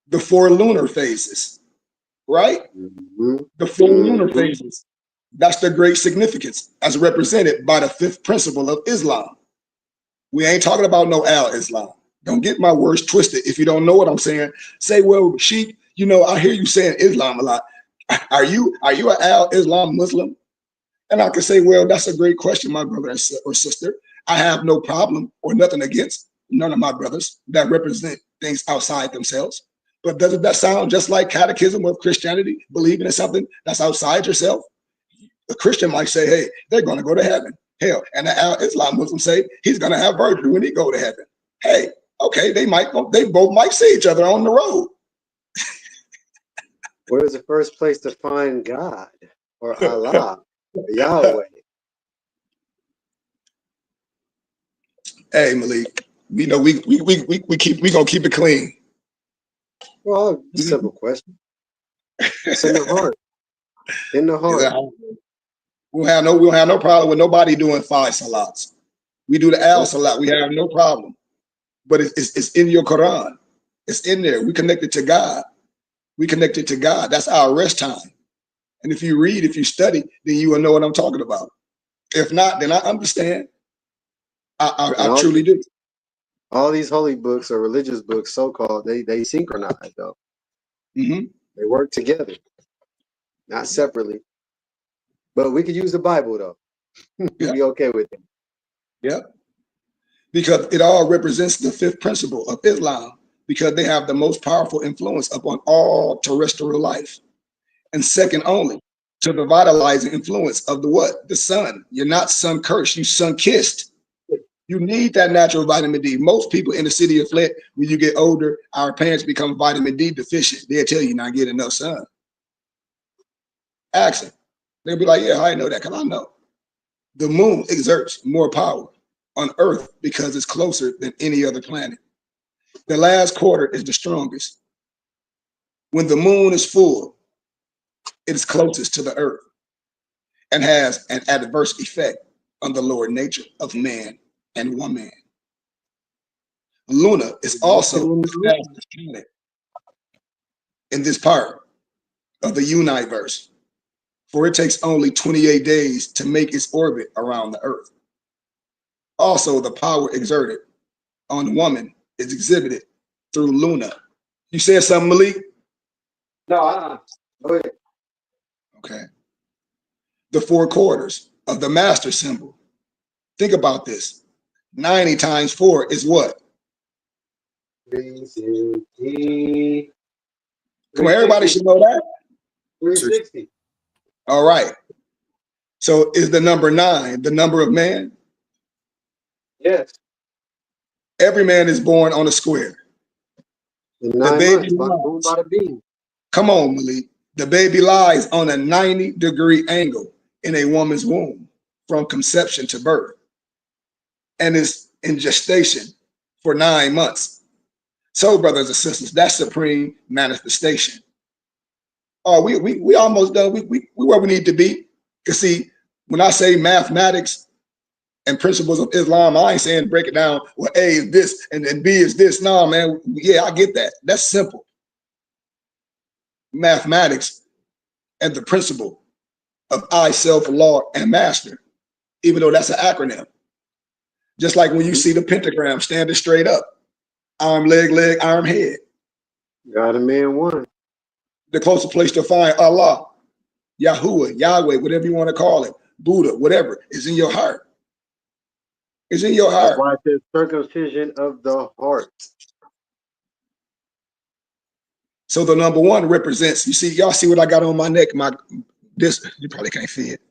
the four lunar phases, right? Mm-hmm. The four lunar phases. That's the great significance as represented by the fifth principle of Islam. We ain't talking about no al-Islam. Don't get my words twisted. If you don't know what I'm saying, say, well, Sheikh, you know, I hear you saying Islam a lot. Are you an al-Islam Muslim? And I can say, well, that's a great question, my brother or sister. I have no problem or nothing against none of my brothers that represent things outside themselves. But doesn't that sound just like catechism of Christianity, believing in something that's outside yourself? A Christian might say, hey, they're going to go to heaven. Hell, and the al-Islam Muslim say he's going to have virtue when he go to heaven. Hey, okay, they both might see each other on the road. Where is the first place to find God or Allah, or Yahweh? Hey, Malik, we know we gonna keep it clean. Well, simple question. It's in the heart. In the heart. Yeah, we don't have no problem with nobody doing 5 salats. We do the al salat. We have no problem. But it's in your Quran. It's in there. We connected to God. We connected to God. That's our rest time. And if you read, if you study, then you will know what I'm talking about. If not, then I understand. I truly do. All these holy books or religious books, so-called, they synchronize though. Mm-hmm. They work together, not separately. But we could use the Bible though. Yeah. Be okay with it. Yeah. Because it all represents the fifth principle of Islam, because they have the most powerful influence upon all terrestrial life. And second only to the vitalizing influence of the what? The sun. You're not sun cursed, you sun kissed. You need that natural vitamin D. Most people in the city of Flint, when you get older, our parents become vitamin D deficient. They'll tell you not get enough sun. Ask them. They'll be like, yeah, I know that because I know. The moon exerts more power on Earth because it's closer than any other planet. The last quarter is the strongest. When the moon is full, it is closest to the Earth and has an adverse effect on the lower nature of man and woman. Luna is also the fastest planet in this part of the universe, for it takes only 28 days to make its orbit around the Earth. Also, the power exerted on woman is exhibited through Luna. You said something, Malik? No, go ahead. Okay. The 4 quarters of the master symbol. Think about this. 90 times 4 is what? 360. Come on, everybody should know that. 360. All right. So is the number 9 the number of man? Yes. Every man is born on a square. In 9 baby months, by the beam. Come on, Malik. The baby lies on a 90-degree angle in a woman's womb from conception to birth and is in gestation for 9 months. So, brothers and sisters, that's supreme manifestation. Oh, we almost done. We where we need to be. Because see, when I say mathematics and principles of Islam, I ain't saying break it down. Well, A is this and then B is this. No, man. Yeah, I get that. That's simple. Mathematics and the principle of I, self, law, and master, even though that's an acronym. Just like when you see the pentagram standing straight up, arm, leg, arm, head. God and man one. The closest place to find Allah, Yahuwah, Yahweh, whatever you want to call it, Buddha, whatever, is in your heart. It's in your heart. That's why it says circumcision of the heart. So the number 1 represents, you see, y'all see what I got on my neck? This, you probably can't see it.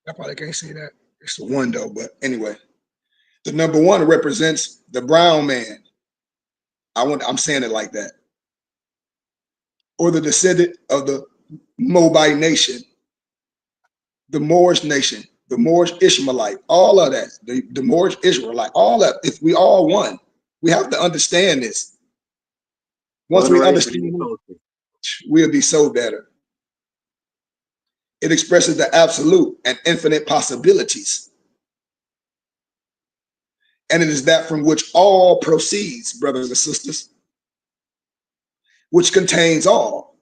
I probably can't see that. It's the 1 though, but anyway. The number 1 represents the brown man. I'm saying it like that. Or the descendant of the Moabite nation, the Moorish nation, the Moorish Ishmaelite, all of that, the Moorish Israelite, all that. If we all one, we have to understand this. Once we understand it, we'll be so better. It expresses the absolute and infinite possibilities. And it is that from which all proceeds, brothers and sisters, which contains all,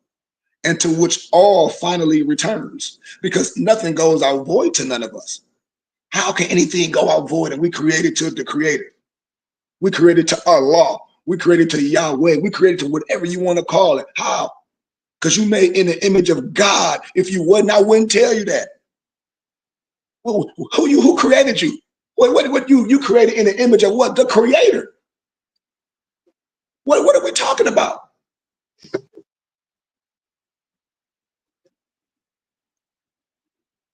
and to which all finally returns, because nothing goes out void to none of us. How can anything go out void? And we created to the Creator. We created to Allah. We created to Yahweh. We created to whatever you want to call it. How? Because you made in the image of God. If you wouldn't, I wouldn't tell you that. Well, who created you? What you created in the image of what? The Creator. What are we talking about?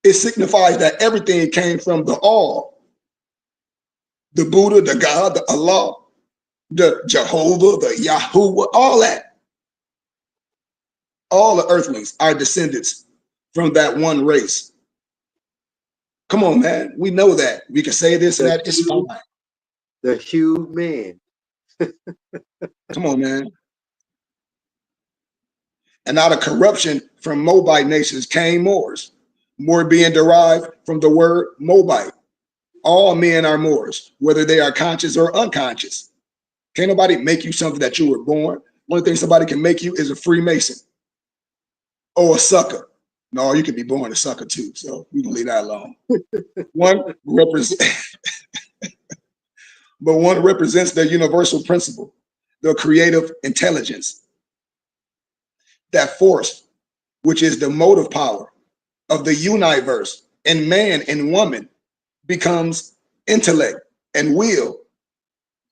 It signifies that everything came from the all. The Buddha, the God, the Allah, the Jehovah, the Yahuwah, all that. All the earthlings are descendants from that one race. Come on, man. We know that. We can say this and that. It's fine. The Hugh man. Come on, man. And out of corruption from Moabite nations came Moors. Moor being derived from the word Moabite. All men are Moors, whether they are conscious or unconscious. Can't nobody make you something that you were born. Only thing somebody can make you is a Freemason or a sucker. No, you could be born a sucker too, so we can leave that alone. One represents the universal principle, the creative intelligence, that force, which is the motive power of the universe, and man and woman becomes intellect and will.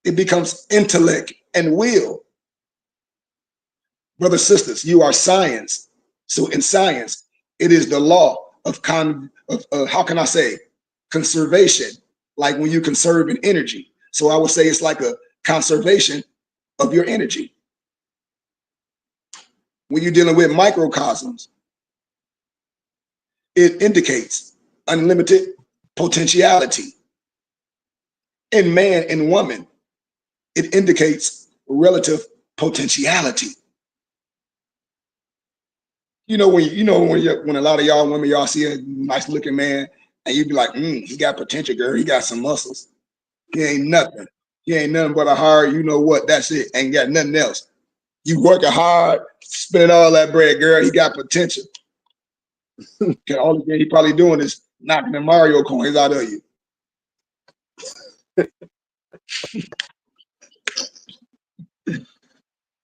It becomes intellect and will. Brothers, sisters, you are science. So in science, it is the law of how can I say, conservation, like when you conserve an energy. So I would say it's like a conservation of your energy. When you're dealing with microcosms, it indicates unlimited potentiality. In man and woman, it indicates relative potentiality. When a lot of y'all women, y'all see a nice looking man and you be like, he got potential, girl, he got some muscles. He ain't nothing. He ain't nothing but a hard, you know what? That's it. Ain't got nothing else. You working hard, spending all that bread, girl. He got potential. The only thing he probably doing is knocking the Mario coins out of you.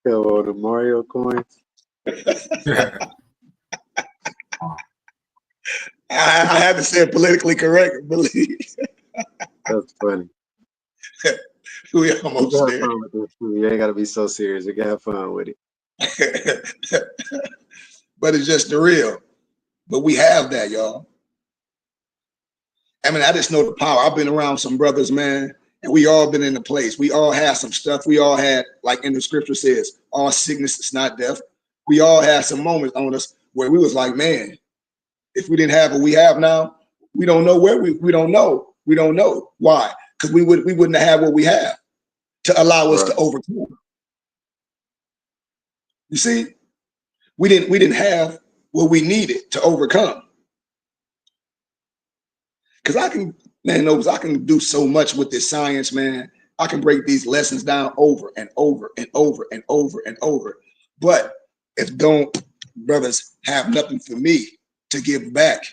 Oh, the Mario coins. I had to say it politically correct, believe. That's funny. We You almost can have there. fun with this too. You ain't gotta be so serious. You can have fun with it. But it's just the real. But we have that, y'all. I mean, I just know the power. I've been around some brothers, man, and we all been in the place. We all had some stuff. We all had, like in the scripture says, all sickness is not death. We all had some moments on us where we was like, man, if we didn't have what we have now, we don't know where we don't know. We don't know why. Because we wouldn't have what we have to allow us to overcome. You see, we didn't have what we needed to overcome. Because I can do so much with this science, man. I can break these lessons down over and over and over and over and over. But if brothers have nothing for me to give back,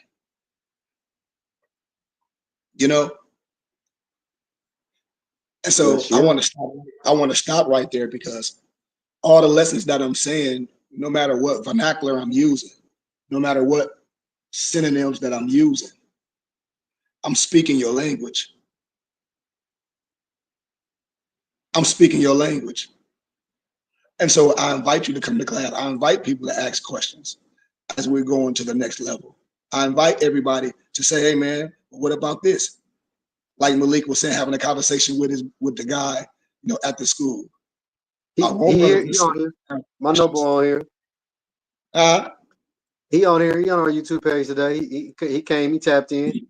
you know? And so I want to stop right there, because all the lessons that I'm saying, no matter what vernacular I'm using, no matter what synonyms that I'm using, I'm speaking your language. I'm speaking your language. And so I invite you to come to class. I invite people to ask questions as we're going to the next level. I invite everybody to say, hey man, what about this? Like Malik was saying, having a conversation with the guy, you know, at the school. He on here. My number on here. He on here. He on our YouTube page today. He came. He tapped in.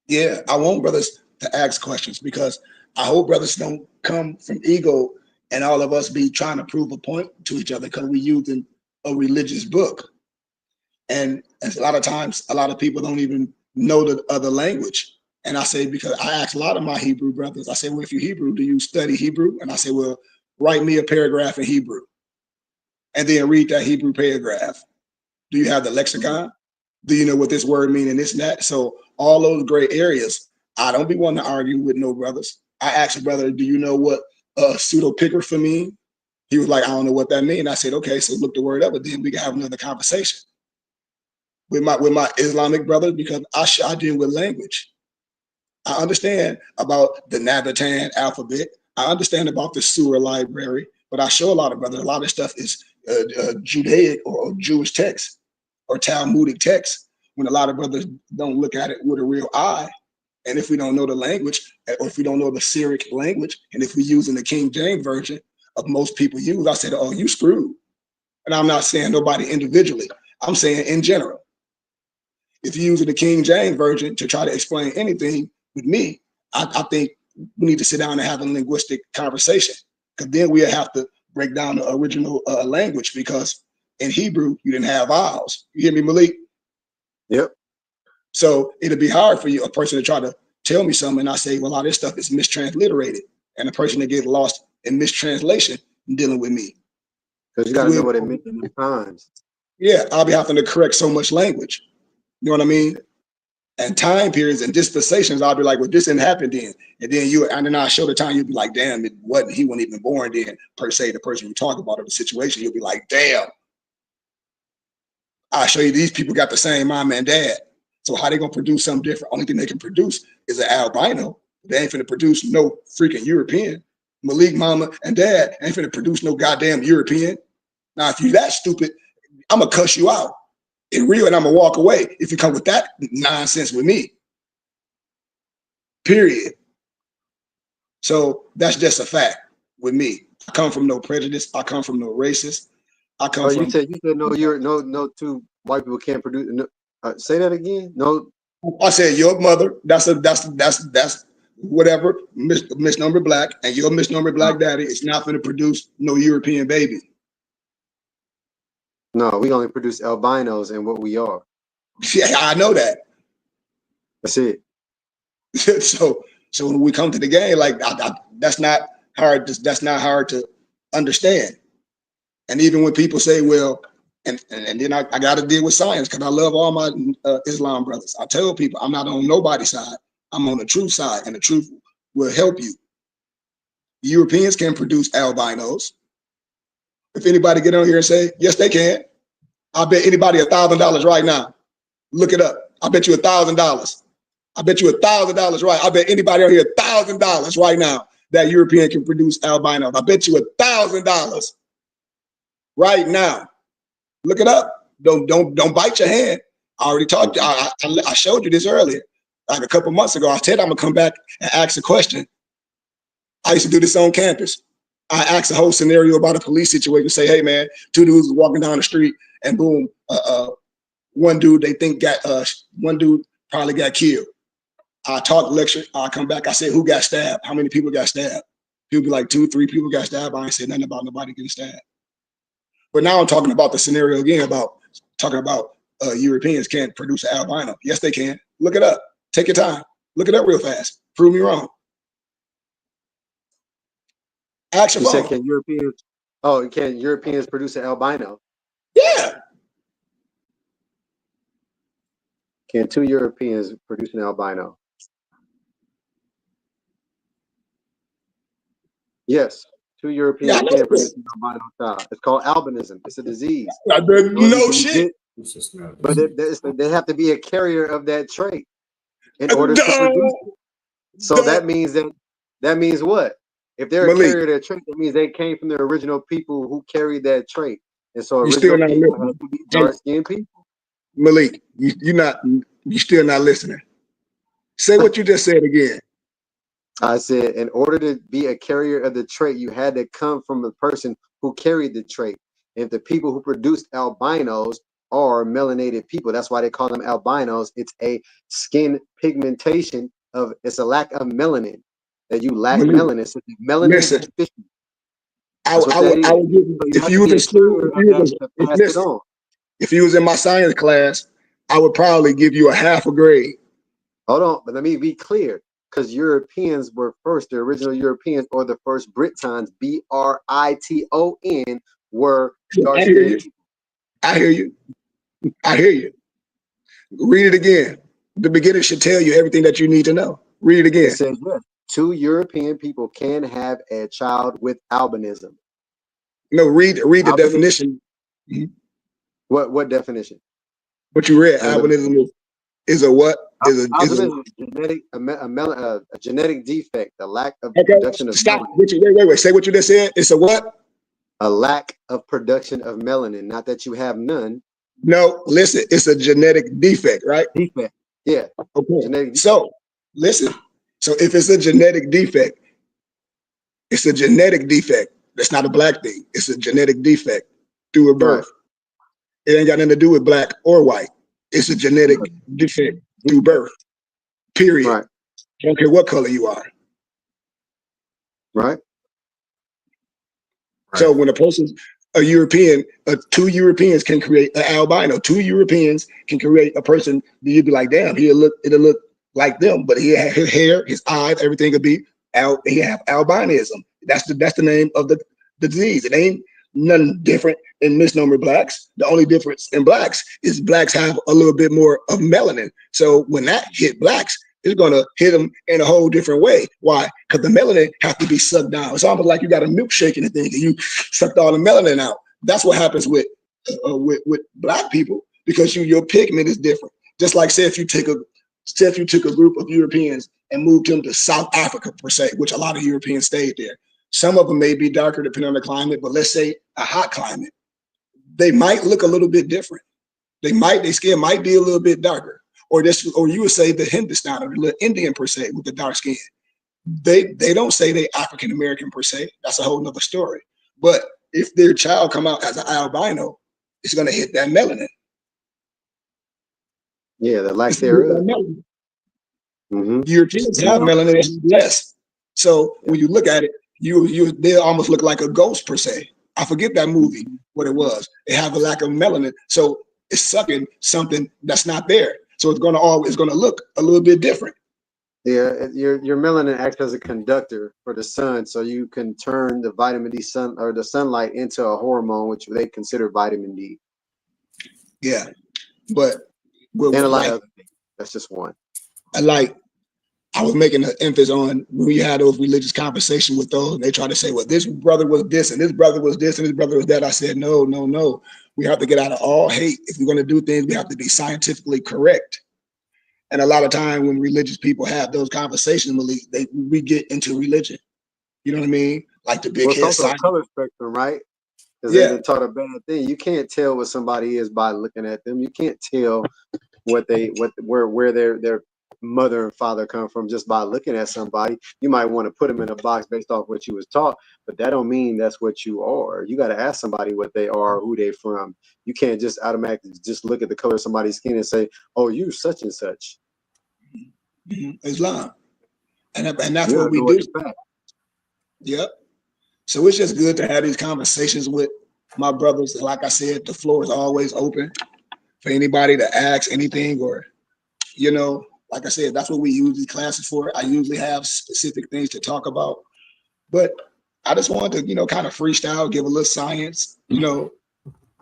Yeah, I want brothers to ask questions, because I hope brothers don't come from ego and all of us be trying to prove a point to each other because we're using a religious book. And a lot of times, a lot of people don't even know the other language. And I say, because I ask a lot of my Hebrew brothers, I say, well, if you're Hebrew, do you study Hebrew? And I say, well, write me a paragraph in Hebrew and then read that Hebrew paragraph. Do you have the lexicon? Do you know what this word means and this and that? So all those gray areas, I don't be wanting to argue with no brothers. I asked a brother, do you know what pseudepigrapha mean? He was like, I don't know what that means. I said, okay, so look the word up, and then we can have another conversation with my Islamic brothers, because I deal with language. I understand about the Nabatean alphabet. I understand about the Surah library, but I show a lot of brothers, a lot of stuff is Judaic or Jewish text or Talmudic text, when a lot of brothers don't look at it with a real eye. And if we don't know the language, or if we don't know the Syriac language, and if we're using the King James Version of most people use, I said, oh, you screwed. And I'm not saying nobody individually. I'm saying in general. If you're using the King James Version to try to explain anything with me, I think we need to sit down and have a linguistic conversation, because then we'll have to break down the original language, because in Hebrew, you didn't have vowels. You hear me, Malik? Yep. So it'll be hard for you, a person, to try to tell me something, and I say, well, all this stuff is mistransliterated, and a person that gets lost in mistranslation dealing with me. Because you got to know what it means in times. Yeah, I'll be having to correct so much language. You know what I mean? And time periods and dispensations, I'll be like, well, this didn't happen then. And then I show the time, you'll be like, damn, it wasn't, he wasn't even born then, per se, the person you talk about or the situation, you'll be like, damn. I'll show you these people got the same mom and dad. So how they gonna produce something different? Only thing they can produce is an albino. They ain't finna produce no freaking European. Malik mama and dad ain't finna produce no goddamn European. Now, if you that stupid, I'm gonna cuss you out in real, and I'm gonna walk away if you come with that nonsense with me. Period. So that's just a fact with me. I come from no prejudice. I come from no racist. I come from. You said no two white people can't produce. No, say that again. No. I said your mother. That's whatever. Misnomer black, and your misnomer black daddy is not going to produce no European baby. No, we only produce albinos and what we are. Yeah, I know that. That's it. So when we come to the game, like that's not hard. That's not hard to understand. And even when people say, well, and then I got to deal with science because I love all my Islam brothers. I tell people I'm not on nobody's side. I'm on the truth side, and the truth will help you. Europeans can produce albinos. If anybody get on here and say, yes, they can. I bet anybody $1,000 right now. Look it up. I bet you $1,000. I bet you $1,000 right. I bet anybody on here $1,000 right now that European can produce albinos. I bet you $1,000 right now. Look it up. Don't bite your hand. I already talked. I showed you this earlier, like a couple months ago. I said I'm gonna come back and ask a question. I used to do this on campus. I asked a whole scenario about a police situation. Say, hey man, two dudes walking down the street, and boom, one dude they think got one dude probably got killed. I talk lecture. I come back. I say, who got stabbed? How many people got stabbed? People be like 2, 3 people got stabbed. I ain't say nothing about nobody getting stabbed. But now I'm talking about the scenario again about talking about Europeans can't produce an albino. Yes, they can. Look it up. Take your time. Look it up real fast. Prove me wrong. Ask your You phone. said, can Europeans? Oh, can Europeans produce an albino? Yeah. Can 2 Europeans produce an albino? Yes, 2 Yeah, I Europeans know can produce this. an albino child. It's called albinism. It's a disease. No shit. But they have to be a carrier of that trait in order to Duh. produce it. So that means what? If they're a Malik, carrier of that trait, that means they came from the original people who carried that trait. And so you still original not people listening. have to be dark-skinned people. Malik, you still not listening. Say what you just said again. I said, in order to be a carrier of the trait, you had to come from the person who carried the trait. If the people who produced albinos are melanated people, that's why they call them albinos. It's a skin pigmentation it's a lack of melanin. That you lack Malik, melanin. So melanin listen, deficiency. I That's what that is. would give you, So you if have you to was be in a school, carrier of that to pass it listen, on. if you was in my science class, I would probably give you a half a grade. Hold on, but let me be clear. Because Europeans were first, the original Europeans or the first Britons, Briton, were I hear you. dark-skinned. I hear you. I hear you. Read it again. The beginning should tell you everything that you need to know. Read it again. It says, yes, 2 European people can have a child with albinism. No, read the definition. What definition? What you read, albinism is a what? Albinism is a genetic defect, a lack of okay, production of stop. melanin. Wait. Say what you just said. It's a what? A lack of production of melanin. Not that you have none. No, listen, it's a genetic defect, right? Defect. Yeah. Okay. So listen. So if it's a genetic defect, it's a genetic defect. That's not a black thing. It's a genetic defect through a birth. Right. It ain't got nothing to do with black or white. It's a genetic defect through birth. Period. Right. I don't care what color you are. Right. So when a European, 2 Europeans can create an albino. 2 Europeans can create a person. You'd be like, damn, it'll look like them, but he have his hair, his eyes, everything could be he have albinism. That's the name of the disease. It ain't nothing different in misnomer blacks. The only difference in blacks is blacks have a little bit more of melanin. So when that hit blacks, it's gonna hit them in a whole different way. Why? Because the melanin has to be sucked down. It's almost like you got a milkshake in the thing and you sucked all the melanin out. That's what happens with black people, because your pigment is different. Just like say if you took a group of Europeans and moved them to South Africa per se, which a lot of Europeans stayed there. Some of them may be darker depending on the climate, but let's say a hot climate, they might look a little bit different. Their skin might be a little bit darker. Or you would say the Hindustan or the Indian per se with the dark skin. They don't say they African American per se. That's a whole nother story. But if their child come out as an albino, it's gonna hit that melanin. Yeah, the lack thereof. Europeans have melanin less. So when you look at it, they almost look like a ghost per se. I forget that movie, what it was. They have a lack of melanin. So it's sucking something that's not there. So it's gonna look a little bit different. Yeah, your melanin acts as a conductor for the sun, so you can turn the vitamin D sun or the sunlight into a hormone, which they consider vitamin D, Yeah, but and a lot of like other things. That's just one. like I was making an emphasis on when we had those religious conversations with those, and they try to say, well, this brother was this, and this brother was this, and this brother was that. I said, no, no, no. We have to get out of all hate. If we're going to do things, we have to be scientifically correct. And a lot of time when religious people have those conversations, Malik, we get into religion. You know what I mean? Like the big Well, it's head also a science. color spectrum, right? Because they've Yeah, been taught a bad thing. You can't tell what somebody is by looking at them. You can't tell where their mother and father come from just by looking at somebody. You might want to put them in a box based off what you was taught, but that don't mean that's what you are. You got to ask somebody what they are, who they from. You can't just automatically just look at the color of somebody's skin and say, "Oh, you such and such." Islam. And that's You what don't we know what do. the fact. Yep. So it's just good to have these conversations with my brothers. And like I said, the floor is always open for anybody to ask anything or, like I said, that's what we use these classes for. I usually have specific things to talk about, but I just wanted to, kind of freestyle, give a little science,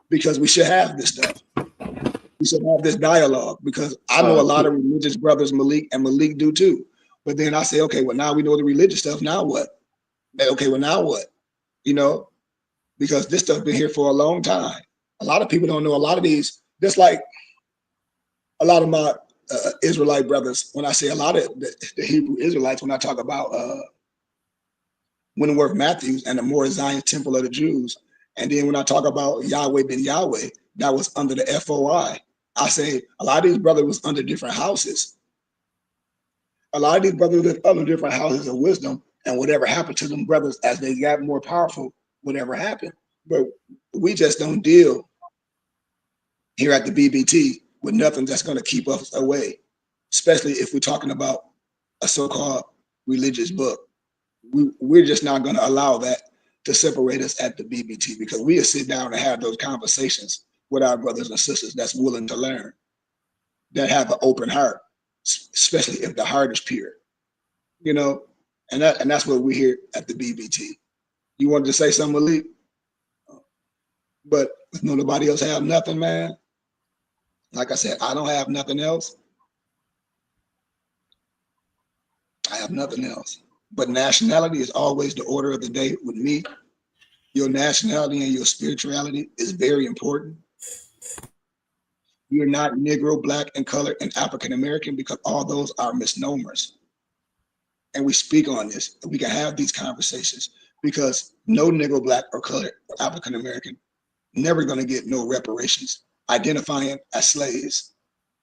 because we should have this stuff. We should have this dialogue because I know a lot of religious brothers, Malik, and Malik do too. But then I say, okay, well, now we know the religious stuff. Now what? Okay, well, now what? Because this stuff been here for a long time. A lot of people don't know a lot of these, just like a lot of my Israelite brothers, when I say a lot of the Hebrew Israelites, when I talk about Winworth Matthews and the Moriah Zion Temple of the Jews, and then when I talk about Yahweh ben Yahweh, that was under the FOI. I say a lot of these brothers was under different houses. A lot of these brothers lived under different houses of wisdom, and whatever happened to them brothers as they got more powerful, whatever happened. But we just don't deal here at the BBT with nothing that's going to keep us away, especially if we're talking about a so-called religious book. We're just not going to allow that to separate us at the BBT because we'll sit down and have those conversations with our brothers and sisters that's willing to learn, that have an open heart, especially if the heart is pure, and that's what we hear at the BBT. You wanted to say something, Malik? But if nobody else have nothing, man, like I said, I don't have nothing else. I have nothing else. But nationality is always the order of the day with me. Your nationality and your spirituality is very important. You're not Negro, Black, and colored, and African American because all those are misnomers. And we speak on this, and we can have these conversations because no Negro, Black, or colored, or African American never going to get no reparations identifying as slaves.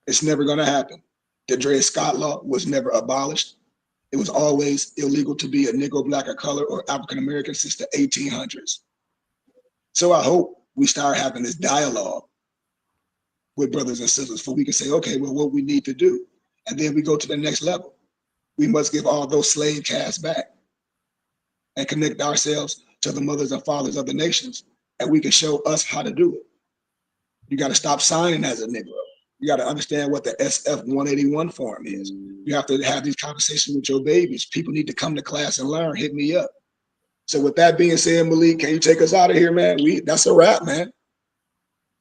It's never going to happen. The Dred Scott Law was never abolished. It was always illegal to be a Negro, Black, or color, or African American since the 1800s. So I hope we start having this dialogue with brothers and sisters so we can say, okay, well, what we need to do. And then we go to the next level. We must give all those slave castes back and connect ourselves to the mothers and fathers of the nations. And we can show us how to do it. You got to stop signing as a Negro. You got to understand what the SF 181 form is. You have to have these conversations with your babies. People need to come to class and learn. Hit me up. So with that being said, Malik, can you take us out of here, man? That's a wrap, man.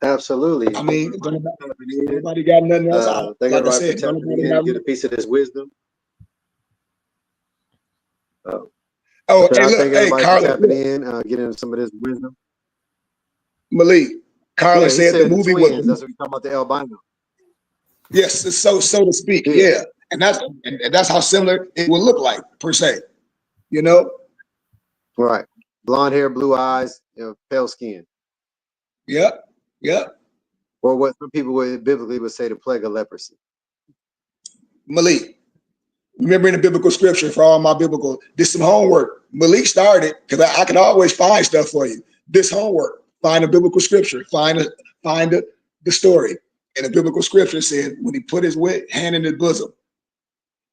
Absolutely. I mean, nobody got nothing else. Thank Like I everybody said, for tapping in, get a piece of this wisdom. Oh, Okay, hey, I look, thank hey, everybody for Carla, tapping in, getting some of this wisdom. Malik, Carla Yeah, he said the said movie twins. was That's what we're talking about, the albino. yes, so to speak, yeah. And that's how similar it will look like per se, Right. Blonde hair, blue eyes, pale skin. Yep. Or what some people would biblically would say, the plague of leprosy. Malik, remember in the biblical scripture for all my biblical, did some homework. Malik started because I can always find stuff for you. This homework, find a biblical scripture, find the story. And the biblical scripture said when he put his hand in his bosom,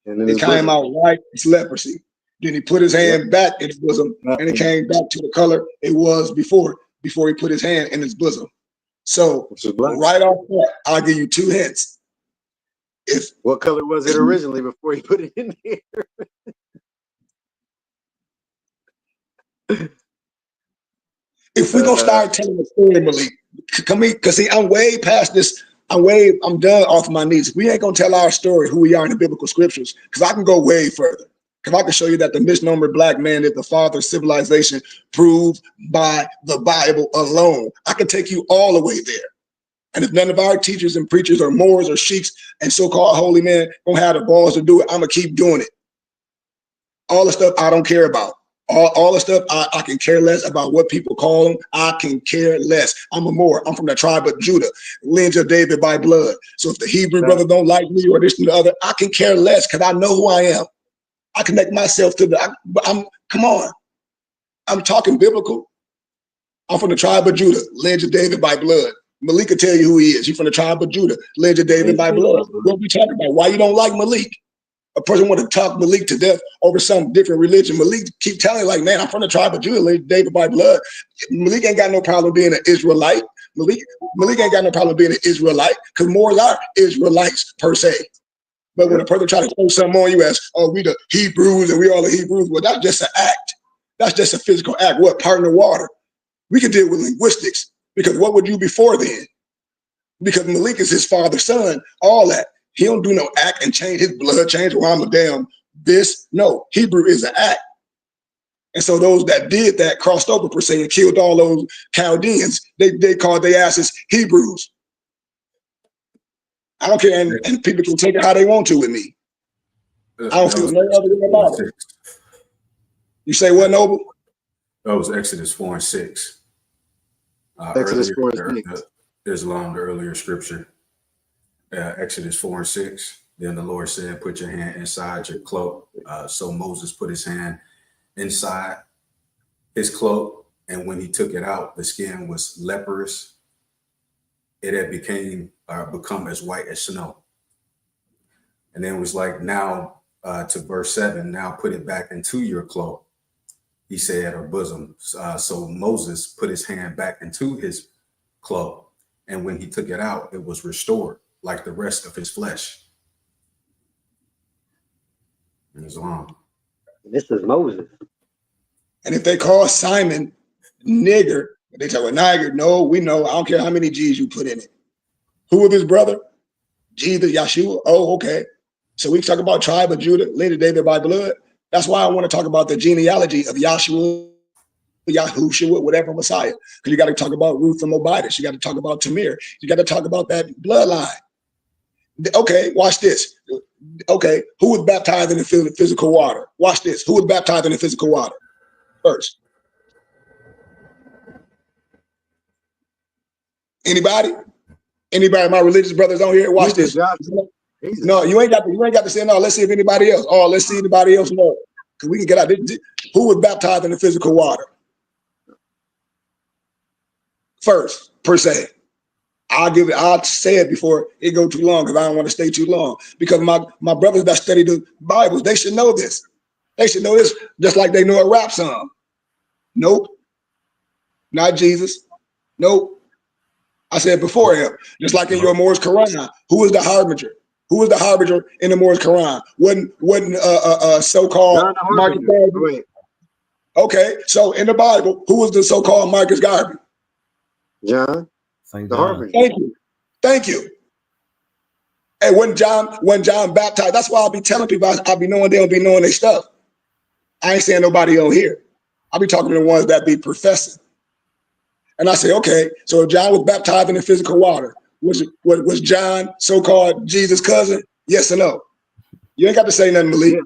it came out white as leprosy. Then he put his hand back in his bosom, and it came back to the color it was before he put his hand in his bosom. So right off that, I'll give you two hints. If What color was it originally before he put it in there? If we're gonna start telling the story, Malik, come here, because see, I'm way past this. I'm done off my knees. We ain't gonna tell our story, who we are in the biblical scriptures, because I can go way further. Because I can show you that the misnomer black man is the father of civilization, proved by the Bible alone. I can take you all the way there. And if none of our teachers and preachers or Moors or sheiks and so-called holy men don't have the balls to do it, I'm gonna keep doing it. All the stuff I don't care about. All the stuff I can care less about what people call them. I can care less. I'm a Moor. I'm from the tribe of Judah, lineage of David by blood. So if the Hebrew brother don't like me or this and the other, I can care less because I know who I am. I connect myself to come on. I'm talking biblical. I'm from the tribe of Judah, lineage of David by blood. Malik can tell you who he is. He's from the tribe of Judah, lineage of David by blood. What we talking about? Why you don't like Malik? A person want to talk Malik to death over some different religion. Malik keep telling like, man, I'm from the tribe of Judah, David by blood. Malik ain't got no problem being an Israelite. Malik ain't got no problem being an Israelite because Moors are Israelites per se. But when a person try to throw something on you as, oh, we the Hebrews and we all the Hebrews, well, that's just an act. That's just a physical act. What? Part in the water. We can deal with linguistics because what would you before then? Because Malik is his father's son, all that. He don't do no act and change his blood, change, well, I'm a damn this. No, Hebrew is an act. And so those that did that crossed over per se and killed all those Chaldeans. They called their asses Hebrews. I don't care, and people can take it how they want to with me. I don't feel no other way about it. You say what, Noble? That was Exodus 4 and 6. Exodus 4 and 6. Islam, the earlier scripture. Exodus 4 and 6. Then the Lord said, put your hand inside your cloak. So Moses put his hand inside his cloak. And when he took it out, the skin was leprous. It had become as white as snow. And then it was like, now to verse 7, now put it back into your cloak, he said, or bosom. So Moses put his hand back into his cloak. And when he took it out, it was restored like the rest of his flesh. In Islam. This is Moses. And if they call Simon nigger, they tell a nigger, no, we know, I don't care how many G's you put in it. Who was his brother? Jesus, Yeshua. Oh, okay. So we talk about tribe of Judah, lineage of David by blood. That's why I want to talk about the genealogy of Yahshua, Yahushua, whatever Messiah. Because you got to talk about Ruth and Mobitus. You got to talk about Tamir. You got to talk about that bloodline. Okay, watch this. Okay, who was baptized in the physical water? Watch this. Who was baptized in the physical water first? Anybody? Anybody? My religious brothers on here? Watch this. No, you ain't got to say no. Let's see if anybody else. Oh, let's see anybody else know. Because we can get out. Who was baptized in the physical water first, per se? I'll say it before it go too long because I don't want to stay too long. Because my brothers that study the Bibles, they should know this. They should know this just like they know a rap song. Nope. Not Jesus. Nope. I said before him, just like in your Moorish Quran, who was the harbinger? Who was the harbinger in the Moorish Quran? Wasn't so-called Marcus Garvey? Okay, so in the Bible, who was the so-called Marcus Garvey? John. The harbinger. Thank you. And when John baptized, that's why I'll be telling people I'll be knowing they don't be knowing their stuff. I ain't saying nobody on here. I'll be talking to the ones that be professing. And I say, okay, so if John was baptized in the physical water, was John so-called Jesus' cousin? Yes or no? You ain't got to say nothing, Malik.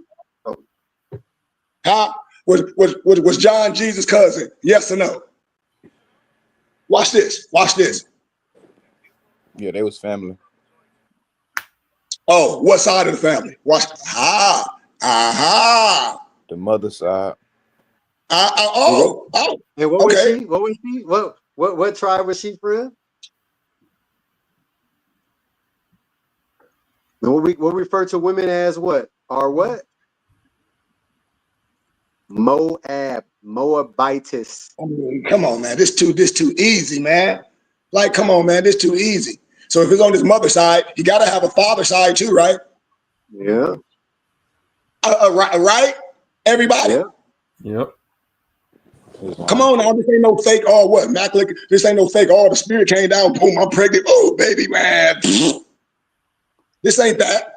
Huh? Was John Jesus' cousin? Yes or no? Watch this. Watch this. Yeah, they was family. Oh, what side of the family? Watch. The mother side. Oh. And what was she? What was she? What tribe was she from? And what we refer to women as what? Are what? Moabites. I mean, come on, man. This too easy, man. Like, come on, man. This too easy. So if it's on his mother's side, he got to have a father side too, right? Yeah. Right? Everybody. Yeah. Yep. Come on now, this ain't no fake. Oh, what? Mac, look, this ain't no fake. Oh, the spirit came down. Boom, I'm pregnant. Oh, baby, man. This ain't that.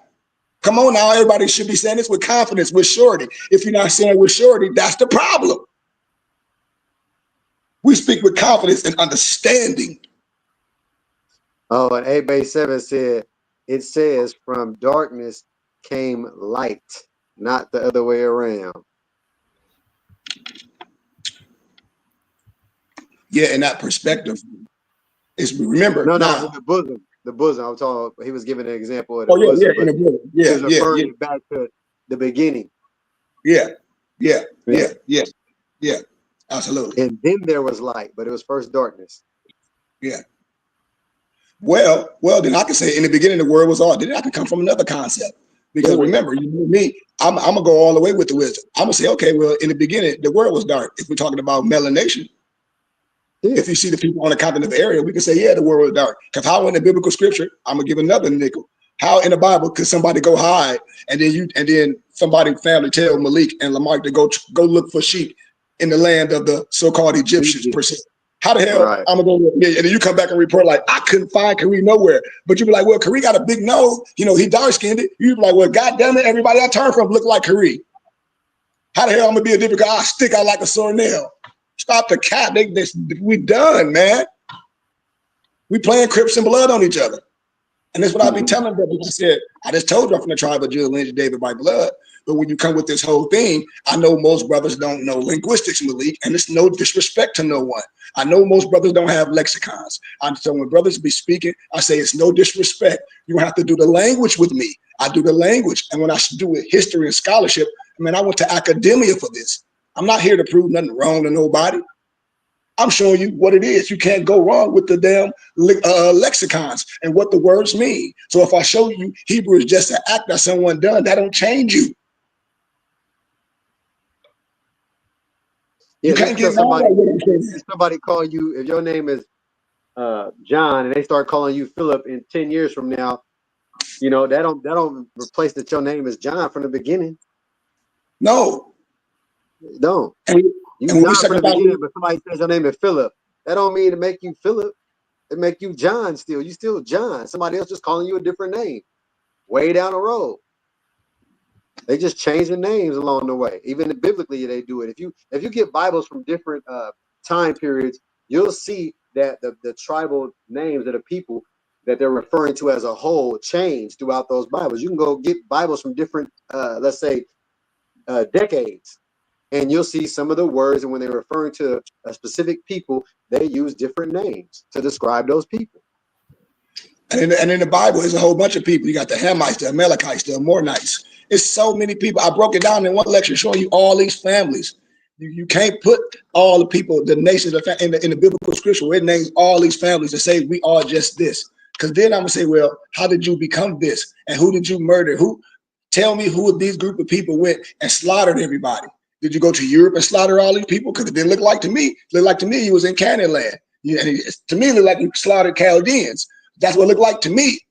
Come on now, everybody should be saying this with confidence, with surety. If you're not saying with surety, that's the problem. We speak with confidence and understanding. Oh, and 8-7 said, it says from darkness came light, not the other way around. Yeah, in that perspective, it's remember No, now. the bosom. The bosom. I'm talking. He was giving an example of the Oh yeah, bosom, yeah, in the bosom. he Yeah, was yeah, referring yeah, back to the beginning. yeah, yeah, Yeah. yeah, yeah, yeah. Absolutely. And then there was light, but it was first darkness. Yeah. Well, then I can say in the beginning the word was all. Then I can come from another concept. Because remember, you know me, I'm gonna go all the way with the wisdom. I'm gonna say, okay, well, in the beginning, the world was dark. If we're talking about melanation, Yeah. if you see the people on the continent area, we can say, yeah, the world was dark. Because how in the biblical scripture, I'm gonna give another nickel. How in the Bible could somebody go hide and then somebody family tell Malik and Lamar to go look for sheep in the land of the so-called Egyptians per se? How the hell Right. I'm gonna go and then you come back and report like I couldn't find Kareem nowhere. But you be like, well, Kareem got a big nose, you know, he dark-skinned it. You be like, well, god damn it, everybody I turn from look like Kareem. How the hell I'm gonna be a different guy? I stick out like a sore nail. Stop the cat. We done, man. We playing Crips and blood on each other. And that's what I be telling them. I said, I just told you I'm from the tribe of Judah, Lynch, David by blood. But when you come with this whole thing, I know most brothers don't know linguistics, Malik, and it's no disrespect to no one. I know most brothers don't have lexicons. So when brothers be speaking, I say it's no disrespect. You have to do the language with me. I do the language. And when I do with history and scholarship, I mean, I went to academia for this. I'm not here to prove nothing wrong to nobody. I'm showing you what it is. You can't go wrong with the damn lexicons and what the words mean. So if I show you Hebrew is just an act that someone done, that don't change you. Yeah, You can't get mad at what I'm saying. somebody call you, if your name is John and they start calling you Philip in 10 years from now, you know, that don't replace that your name is John from the beginning. No. It don't. And when John we talk from the about beginning, but somebody says your name is Philip. That don't mean to make you Philip. It make you John still. You still John. Somebody else just calling you a different name. Way down the road. They just change the names along the way. Even biblically, they do it. If you get Bibles from different time periods, you'll see that the tribal names of the people that they're referring to as a whole change throughout those Bibles. You can go get Bibles from different, let's say, decades, and you'll see some of the words, and when they're referring to a specific people, they use different names to describe those people. And in the Bible, there's a whole bunch of people. You got the Hamites, the Amalekites, the Amorites. It's so many people. I broke it down in one lecture showing you all these families. You can't put all the people, the nations in the biblical scripture where it names all these families and say we are just this. Because then I'm gonna say, well, how did you become this? And who did you murder? Tell me who these group of people went and slaughtered everybody. Did you go to Europe and slaughter all these people? Because it didn't look like to me. It looked like to me you was in Canaan land. To me, it looked like you slaughtered Chaldeans. That's what it looked like to me.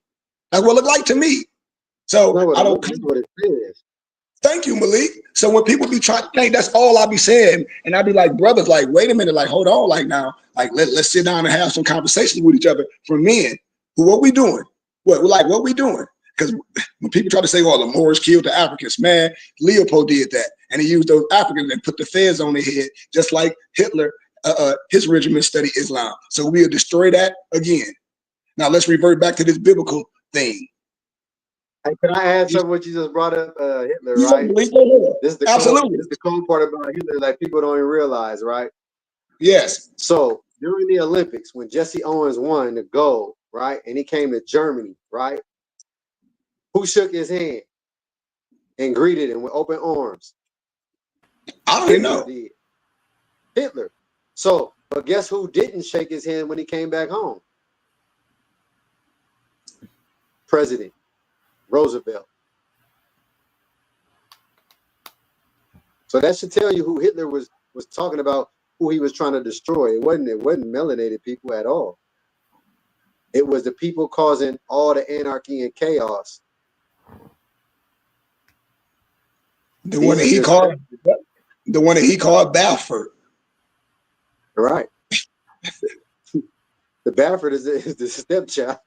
That's what it looked like to me. So I don't. That's what it is. Thank you, Malik. So when people be trying to think, that's all I be saying. And I be like, brothers, like, wait a minute, like, hold on, like now, like let's sit down and have some conversations with each other for men. What we doing? What we doing? Because when people try to say, oh, the Moors killed the Africans, man, Leopold did that. And he used those Africans and put the fez on their head, just like Hitler, his regiment studied Islam. So we'll destroy that again. Now let's revert back to this biblical thing. Hey, can I add something what you just brought up, Hitler, Yeah, right? This is the absolutely. Cool, this is the cool part about Hitler that people don't even realize, right? Yes. So during the Olympics, when Jesse Owens won the gold, right, and he came to Germany, right, who shook his hand and greeted him with open arms? I don't even know. Did. Hitler. So, but guess who didn't shake his hand when he came back home? President Roosevelt. So that should tell you who Hitler was talking about, who he was trying to destroy. It wasn't melanated people at all. It was the people causing all the anarchy and chaos The one that he called, the one that he called Balfour. Right. The Baffert is the stepchild.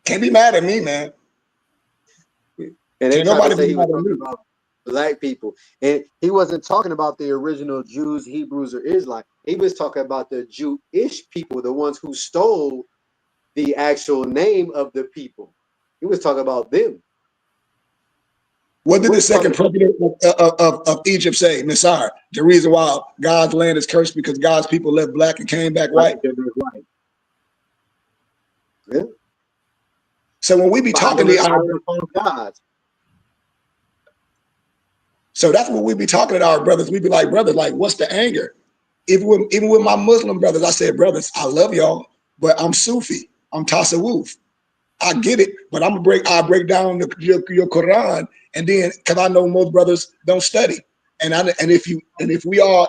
Can't be mad at me, man. And they tried to say he was talking about black people. And he wasn't talking about the original Jews, Hebrews, or Islam. He was talking about the Jewish people, the ones who stole the actual name of the people. He was talking about them. What did the second president of Egypt say, Nisar? The reason why God's land is cursed because God's people left black and came back white. Yeah. So when we be talking to our gods, so that's what we be talking to our brothers. We be like, brothers, like, what's the anger? Even with my Muslim brothers, I said, brothers, I love y'all, but I'm Sufi, I'm Tasawwuf. I get it, but I break down your Quran, and then because I know most brothers don't study, and if you are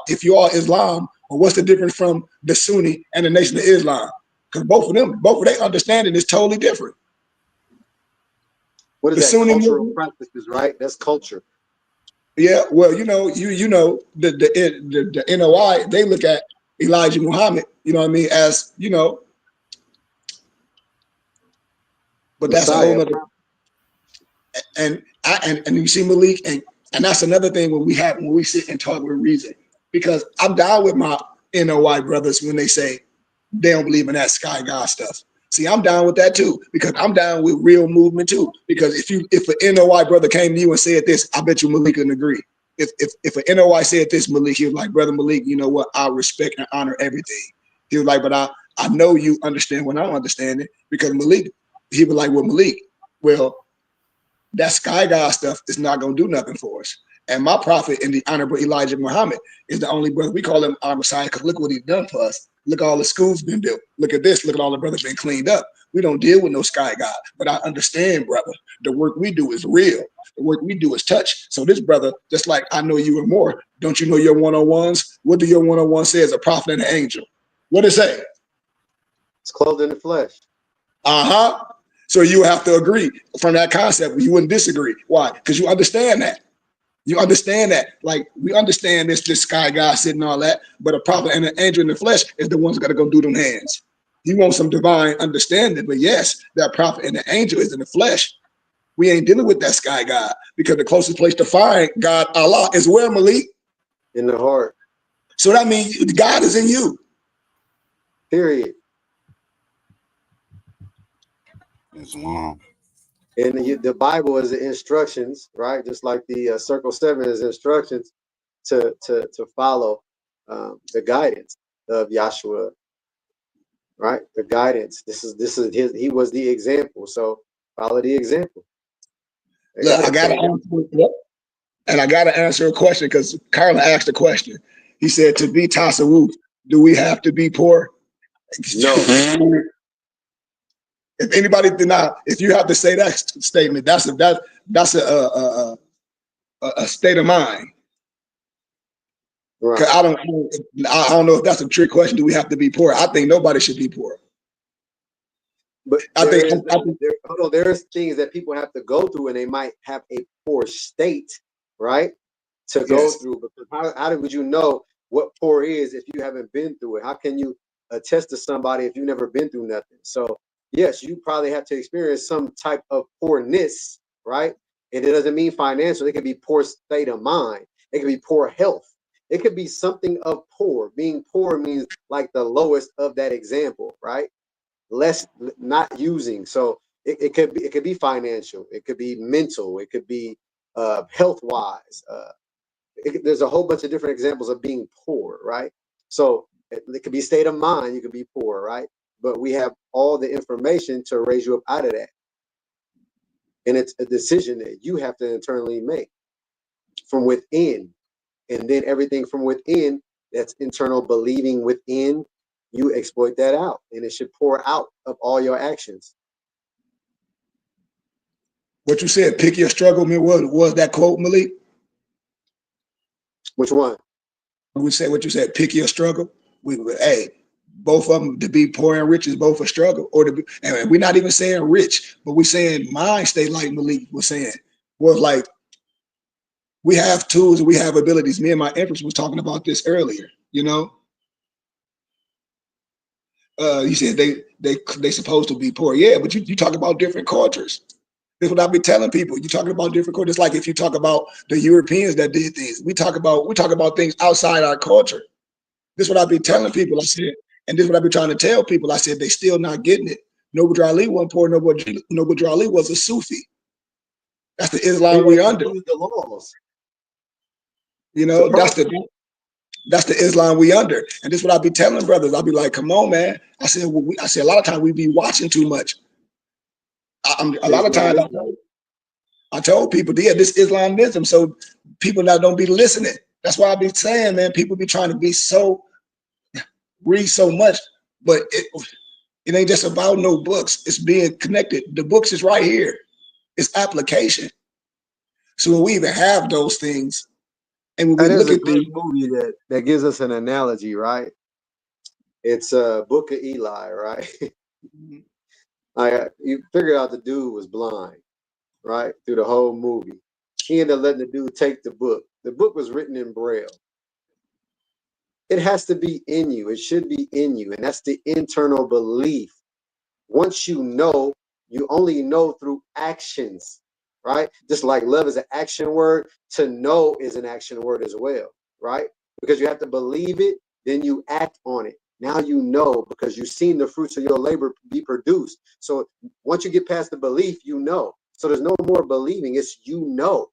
Islam, well, what's the difference from the Sunni and the Nation of Islam? Because both of their understanding is totally different. What is the that? Sunni Cultural practices, right? That's culture. Yeah, well, you know the NOI, they look at Elijah Muhammad, you know what I mean, as but that's Messiah. a whole other. And you see Malik, and that's another thing when we sit and talk with reason, because I'm down with my NOI brothers when they say they don't believe in that sky God stuff. See, I'm down with that too, because I'm down with real movement too. Because if an NOI brother came to you and said this, I bet you Malik can agree. If an NOI said this, Malik, he was like, brother Malik, you know what? I respect and honor everything. He was like, but I know you understand what I'm understanding, because Malik, he was like, well, Malik, well, that sky God stuff is not going to do nothing for us. And my prophet and the honorable Elijah Muhammad is the only brother. We call him our Messiah because look what he's done for us. Look all the schools been built. Look at this. Look at all the brothers been cleaned up. We don't deal with no sky God. But I understand, brother, the work we do is real. The work we do is touch. So this brother, just like I know you and more, don't you know your one-on-ones? What do your one-on-one say as a prophet and an angel? What does it say? It's clothed in the flesh. Uh-huh. So you have to agree from that concept. You wouldn't disagree. Why? Because you understand that. You understand that. Like, we understand this sky God sitting all that, but a prophet and an angel in the flesh is the ones that got to go do them hands. You want some divine understanding, but yes, that prophet and the angel is in the flesh. We ain't dealing with that sky God, because the closest place to find God, Allah, is where, Malik? In the heart. So that means God is in you. Period. Islam. And the Bible is the instructions, right? Just like the Circle 7 is instructions to follow the guidance of Yahshua, right? The guidance. This is his. He was the example, so follow the example. Look, I gotta answer a question, because Carla asked a question. He said, to be Tasawwuf, do we have to be poor? No. If anybody deny, if you have to say that statement, that's a state of mind. Right. I don't know if that's a trick question. Do we have to be poor? I think nobody should be poor. But there is things that people have to go through, and they might have a poor state, right, to go through. Because how would you know what poor is if you haven't been through it? How can you attest to somebody if you've never been through nothing? So yes, you probably have to experience some type of poorness, right? And it doesn't mean financial. It could be poor state of mind. It could be poor health. It could be something of poor. Being poor means like the lowest of that example, right? Less, not using. So it could be financial. It could be mental. It could be health wise. There's a whole bunch of different examples of being poor, right? So it could be state of mind. You could be poor, right? But we have all the information to raise you up out of that. And it's a decision that you have to internally make from within. And then everything from within, that's internal believing within, you exploit that out. And it should pour out of all your actions. What you said, pick your struggle, what was that quote, Malik? Which one? We said what you said, pick your struggle. Hey, both of them, to be poor and rich is both a struggle. And we're not even saying rich, but we're saying mind state, like Malik was saying, was like We have tools and we have abilities. Me and my empress was talking about this earlier. You know, you said they supposed to be poor. Yeah, but you talk about different cultures. That's what I be telling people. You talking about different cultures. Like if you talk about the Europeans that did things, we talk about things outside our culture. This is what I be telling people. I said, and this is what I be trying to tell people. I said they still not getting it. Noble Ali wasn't poor. Noble Ali was a Sufi. That's the Islam we under. The laws. You know, that's the Islam we under. And this is what I be telling brothers. I'll be like, come on, man. I said, I said a lot of times we be watching too much. A lot of times I told people, yeah, this Islamism. So people that don't be listening. That's why I be saying, man, people be trying to be read so much, but it ain't just about no books. It's being connected. The books is right here. It's application. So when we even have those things, and when we look at the movie that gives us an analogy, right? It's Book of Eli, right? You figure out the dude was blind, right? Through the whole movie. He ended up letting the dude take the book. The book was written in Braille. It has to be in you. It should be in you. And that's the internal belief. Once you know, you only know through actions, right? Just like love is an action word, to know is an action word as well, right? Because you have to believe it, then you act on it. Now you know because you've seen the fruits of your labor be produced. So once you get past the belief, you know. So there's no more believing, it's you know.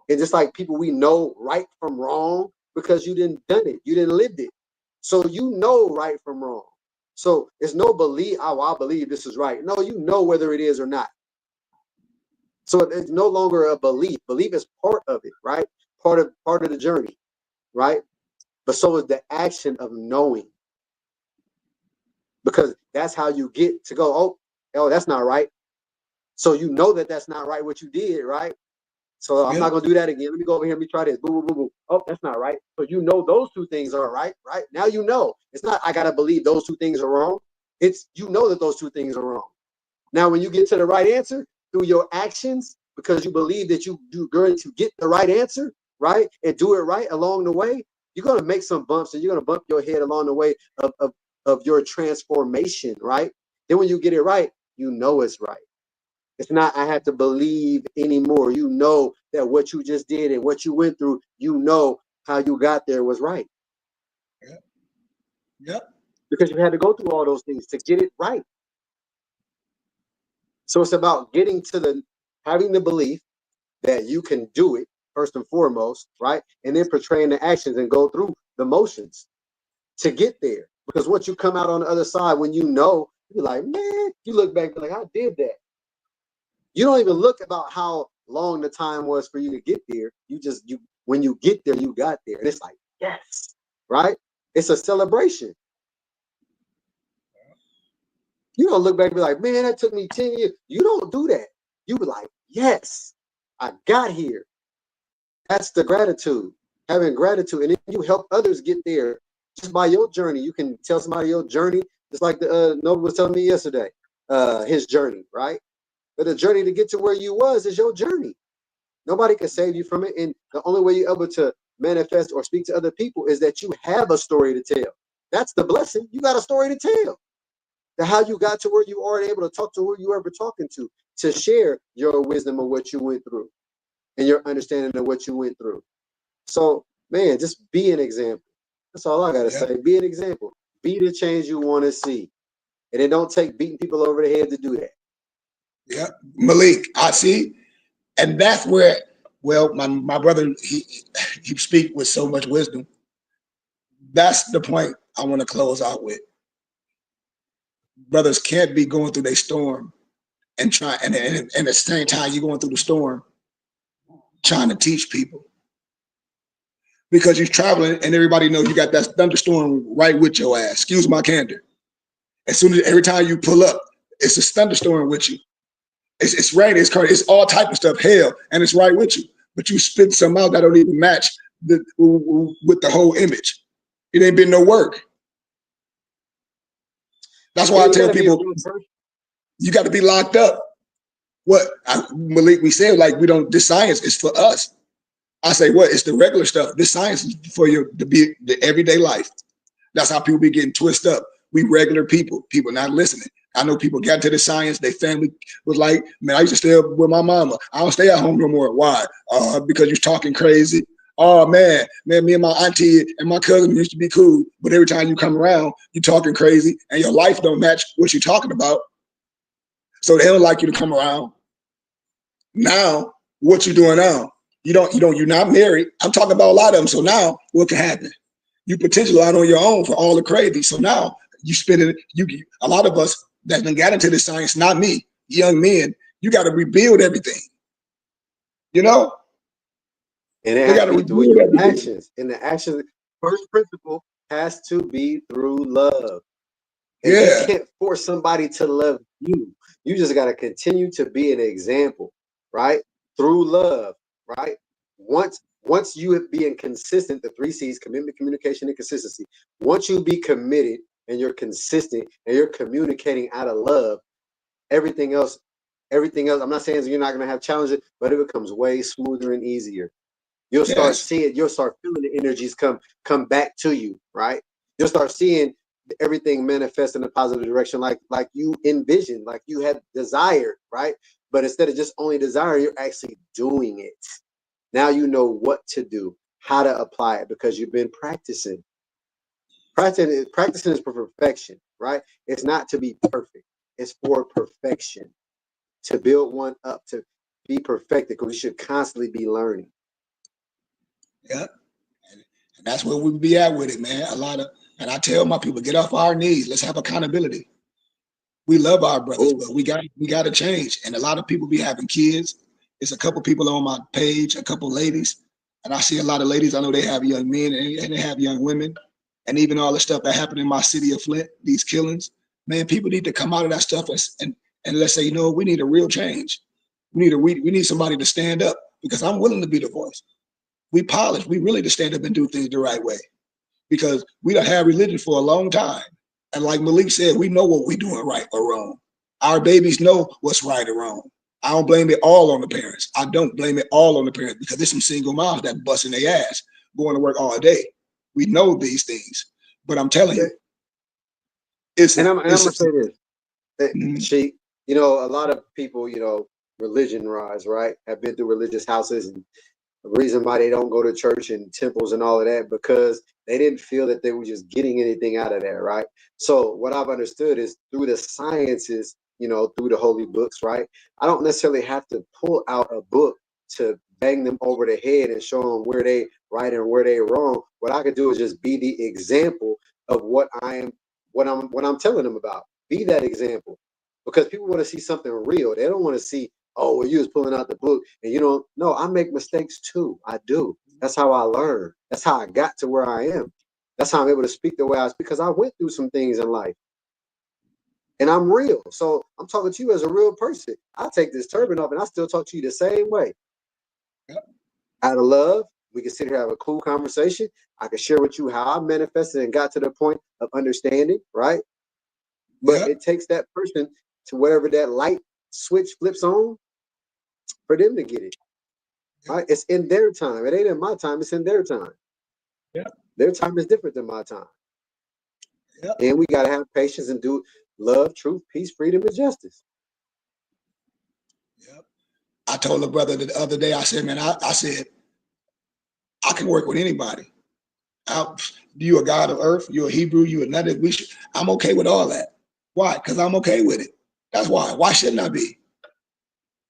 And just like people, we know right from wrong because you didn't done it, you didn't lived it. So you know right from wrong. So it's no believe, oh, I believe this is right. No, you know whether it is or not. So it's no longer a belief. Belief is part of it, right? Part of the journey, right? But so is the action of knowing. Because that's how you get to go, oh, that's not right. So you know that that's not right what you did, right? So I'm not going to do that again. Let me go over here and let me try this. Boom, boom, boom, boom. Oh, that's not right. So you know those two things are right, right? Now you know. It's not I got to believe those two things are wrong. It's you know that those two things are wrong. Now when you get to the right answer through your actions, because you believe that you're going to get the right answer, right? And do it right along the way, you're going to make some bumps and you're going to bump your head along the way of your transformation, right? Then when you get it right, you know it's right. It's not I have to believe anymore. You know that what you just did and what you went through, you know how you got there was right. Yep. Because you had to go through all those things to get it right. So it's about getting to having the belief that you can do it first and foremost, right? And then portraying the actions and go through the motions to get there. Because once you come out on the other side, when you know, you're like, man, you look back, you're like, I did that. You don't even look about how long the time was for you to get there. When you get there, you got there. And it's like, yes, right? It's a celebration. You don't look back and be like, man, that took me 10 years. You don't do that. You be like, yes, I got here. That's the gratitude, having gratitude. And then you help others get there just by your journey. You can tell somebody your journey, just like the Noble was telling me yesterday, his journey, right? But the journey to get to where you was is your journey. Nobody can save you from it. And the only way you're able to manifest or speak to other people is that you have a story to tell. That's the blessing. You got a story to tell. The how you got to where you are and able to talk to who you ever talking to share your wisdom of what you went through and your understanding of what you went through. So, man, just be an example. That's all I got to say. Be an example. Be the change you want to see. And it don't take beating people over the head to do that. Yeah, Malik, I see. And that's where, well, my brother, he speak with so much wisdom. That's the point I want to close out with. Brothers can't be going through their storm and try, and at the same time you're going through the storm, trying to teach people. Because you're traveling and everybody knows you got that thunderstorm right with your ass. Excuse my candor. As soon as every time you pull up, it's a thunderstorm with you. It's raining, it's current, it's all type of stuff, hell, and it's right with you. But you spit some out that don't even match with the whole image. It ain't been no work. That's why I tell people, you got to be locked up. What Malik, we said, like, we don't, this science is for us. I say, what? It's the regular stuff. This science is for your to be the everyday life. That's how people be getting twisted up. We regular people not listening. I know people got to the science. Their family was like, man, I used to stay up with my mama. I don't stay at home no more. Why? Because you're talking crazy. Oh man, me and my auntie and my cousin used to be cool, but every time you come around, you're talking crazy, and your life don't match what you're talking about. So they don't like you to come around. Now, what you doing now? You're not married. I'm talking about a lot of them. So now, what can happen? You potentially out on your own for all the crazy. So now you spend it. A lot of us that done got into this science, not me, young men. You got to rebuild everything. You know, And it they has got to to be through rebuild your everything. actions. And the action, first principle has to be through love. And you Yeah, can't force somebody to love you. You just got to continue to be an example, right? Through love, right? Once you have being consistent, the 3 C's, commitment, communication, and consistency. Once you be committed and you're consistent and you're communicating out of love, everything else, I'm not saying you're not going to have challenges, but it becomes way smoother and easier. You'll start yes, seeing, you'll start feeling the energies come back to you, right? You'll start seeing everything manifest in a positive direction, like you envisioned, like you had desired, right? But instead of just only desire, you're actually doing it. Now you know what to do, how to apply it, because you've been practicing. Practicing is for perfection, right? It's not to be perfect. It's for perfection, to build one up, to be perfected, because we should constantly be learning. yeah. And that's where we be at with it, man. And I tell my people, get off our knees. Let's have accountability. We love our brothers, Oh, but we got to change. And a lot of people be having kids. It's a couple people on my page, a couple ladies, and I see a lot of ladies. I know they have young men and they have young women, and even all the stuff that happened in my city of Flint, these killings. Man, people need to come out of that stuff and let's say, we need a real change. We need somebody to stand up, because I'm willing to be the voice. We polish. We really to stand up and do things the right way, because we don't have religion for a long time. And like Malik said, we know what we're doing right or wrong. Our babies know what's right or wrong. I don't blame it all on the parents. I don't blame it all on the parents, because there's some single moms that busting their ass going to work all day. We know these things, but I'm telling you, I'm gonna say this. Mhm. She, a lot of people, religion rise, right? Have been through religious houses, and the reason why they don't go to church and temples and all of that, because they didn't feel that they were just getting anything out of there, right? So what I've understood is through the sciences, through the holy books, right? I don't necessarily have to pull out a book to bang them over the head and show them where they right and where they wrong. What I could do is just be the example of what I'm telling them about. Be that example, because people want to see something real. They don't want to see, oh, well, you was pulling out the book and you don't. No, I make mistakes too. I do. That's how I learn. That's how I got to where I am. That's how I'm able to speak the way I speak, because I went through some things in life. And I'm real. So I'm talking to you as a real person. I take this turban off and I still talk to you the same way. Yep. Out of love, we can sit here and have a cool conversation. I can share with you how I manifested and got to the point of understanding, right? But Yep. it takes that person to wherever that light switch flips on for them to get it. Right? It's in their time. It ain't in my time. It's in their time. Yep. Their time is different than my time. Yep. And we got to have patience and do love, truth, peace, freedom, and justice. Yep. I told a brother the other day, I said, man, I said, I can work with anybody. You a God of earth, you're a Hebrew, you another. I'm okay with all that. Why? Because I'm okay with it. That's why. Why shouldn't I be?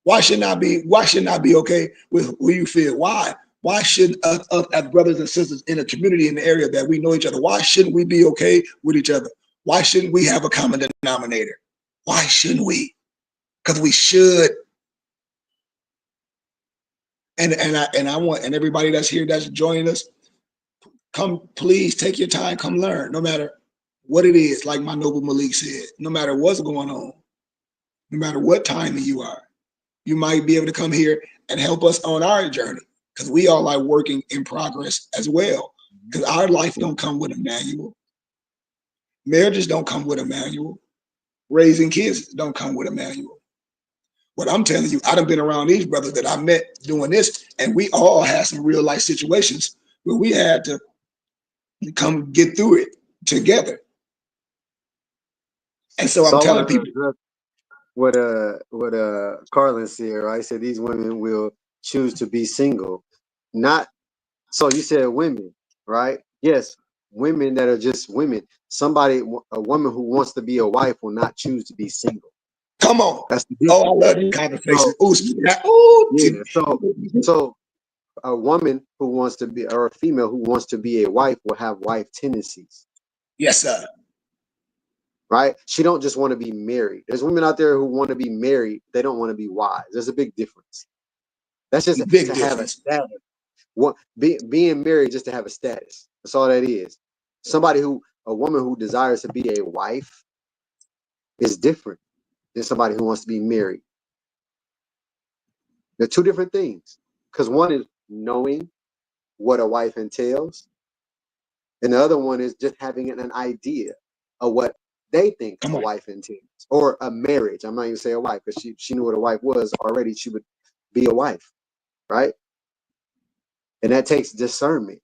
Why shouldn't I be? Why shouldn't I be okay with who you feel? Why? Why shouldn't us as brothers and sisters in a community in the area that we know each other? Why shouldn't we be okay with each other? Why shouldn't we have a common denominator? Why shouldn't we? Because we should. And I want, and everybody that's here that's joining us, come, please take your time, come learn, no matter what it is. Like my noble Malik said, no matter what's going on, no matter what time you are, you might be able to come here and help us on our journey, because we all are working in progress as well. Because our life don't come with a manual. Marriages don't come with a manual. Raising kids don't come with a manual. What I'm telling you, I done been around these brothers that I met doing this, and we all had some real life situations where we had to come get through it together. And so I'm So I telling want to people, address what Carlin said, right? He said these women will choose to be single. Not so you said women, right? Yes, women that are just women. A woman who wants to be a wife will not choose to be single. come on. That's the Oh, I difference. love these conversations. So Oh, speak of that. Oh, yeah, so a woman who wants to be, or a female who wants to be a wife will have wife tendencies, yes, sir. right? She don't just want to be married. There's women out there who want to be married. They don't want to be wives. There's a big difference. That's just Big to have a difference. status. Being married just to have a status. That's all that is. A woman who desires to be a wife is different than somebody who wants to be married. They're two different things. Because one is knowing what a wife entails, and the other one is just having an idea of what they think Come a on. wife entails, or a marriage. I'm not even saying a wife, because she knew what a wife was already. She would be a wife, right? And that takes discernment,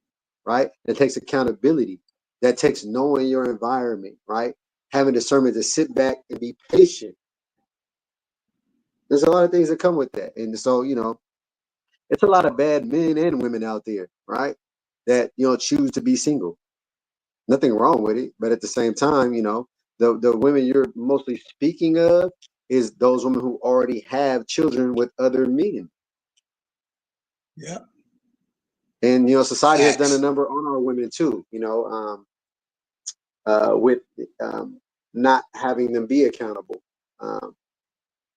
right? That takes accountability. That takes knowing your environment, right? Having discernment to sit back and be patient. There's a lot of things that come with that. And so, it's a lot of bad men and women out there, right? That, choose to be single. Nothing wrong with it. But at the same time, the women you're mostly speaking of is those women who already have children with other men. Yeah. And, society has done a Facts. number on our women too, with not having them be accountable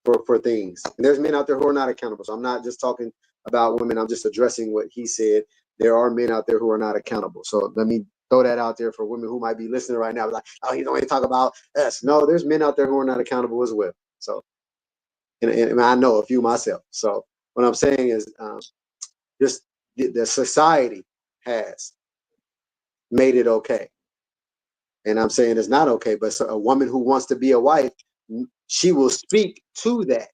for things. And there's men out there who are not accountable. So I'm not just talking about women. I'm just addressing what he said. There are men out there who are not accountable. So let me throw that out there for women who might be listening right now. Like, oh, you don't want to talk about us. No, there's men out there who are not accountable as well. So, and I know a few myself. So what I'm saying is just the society has made it okay. And I'm saying it's not okay, but a woman who wants to be a wife, she will speak to that,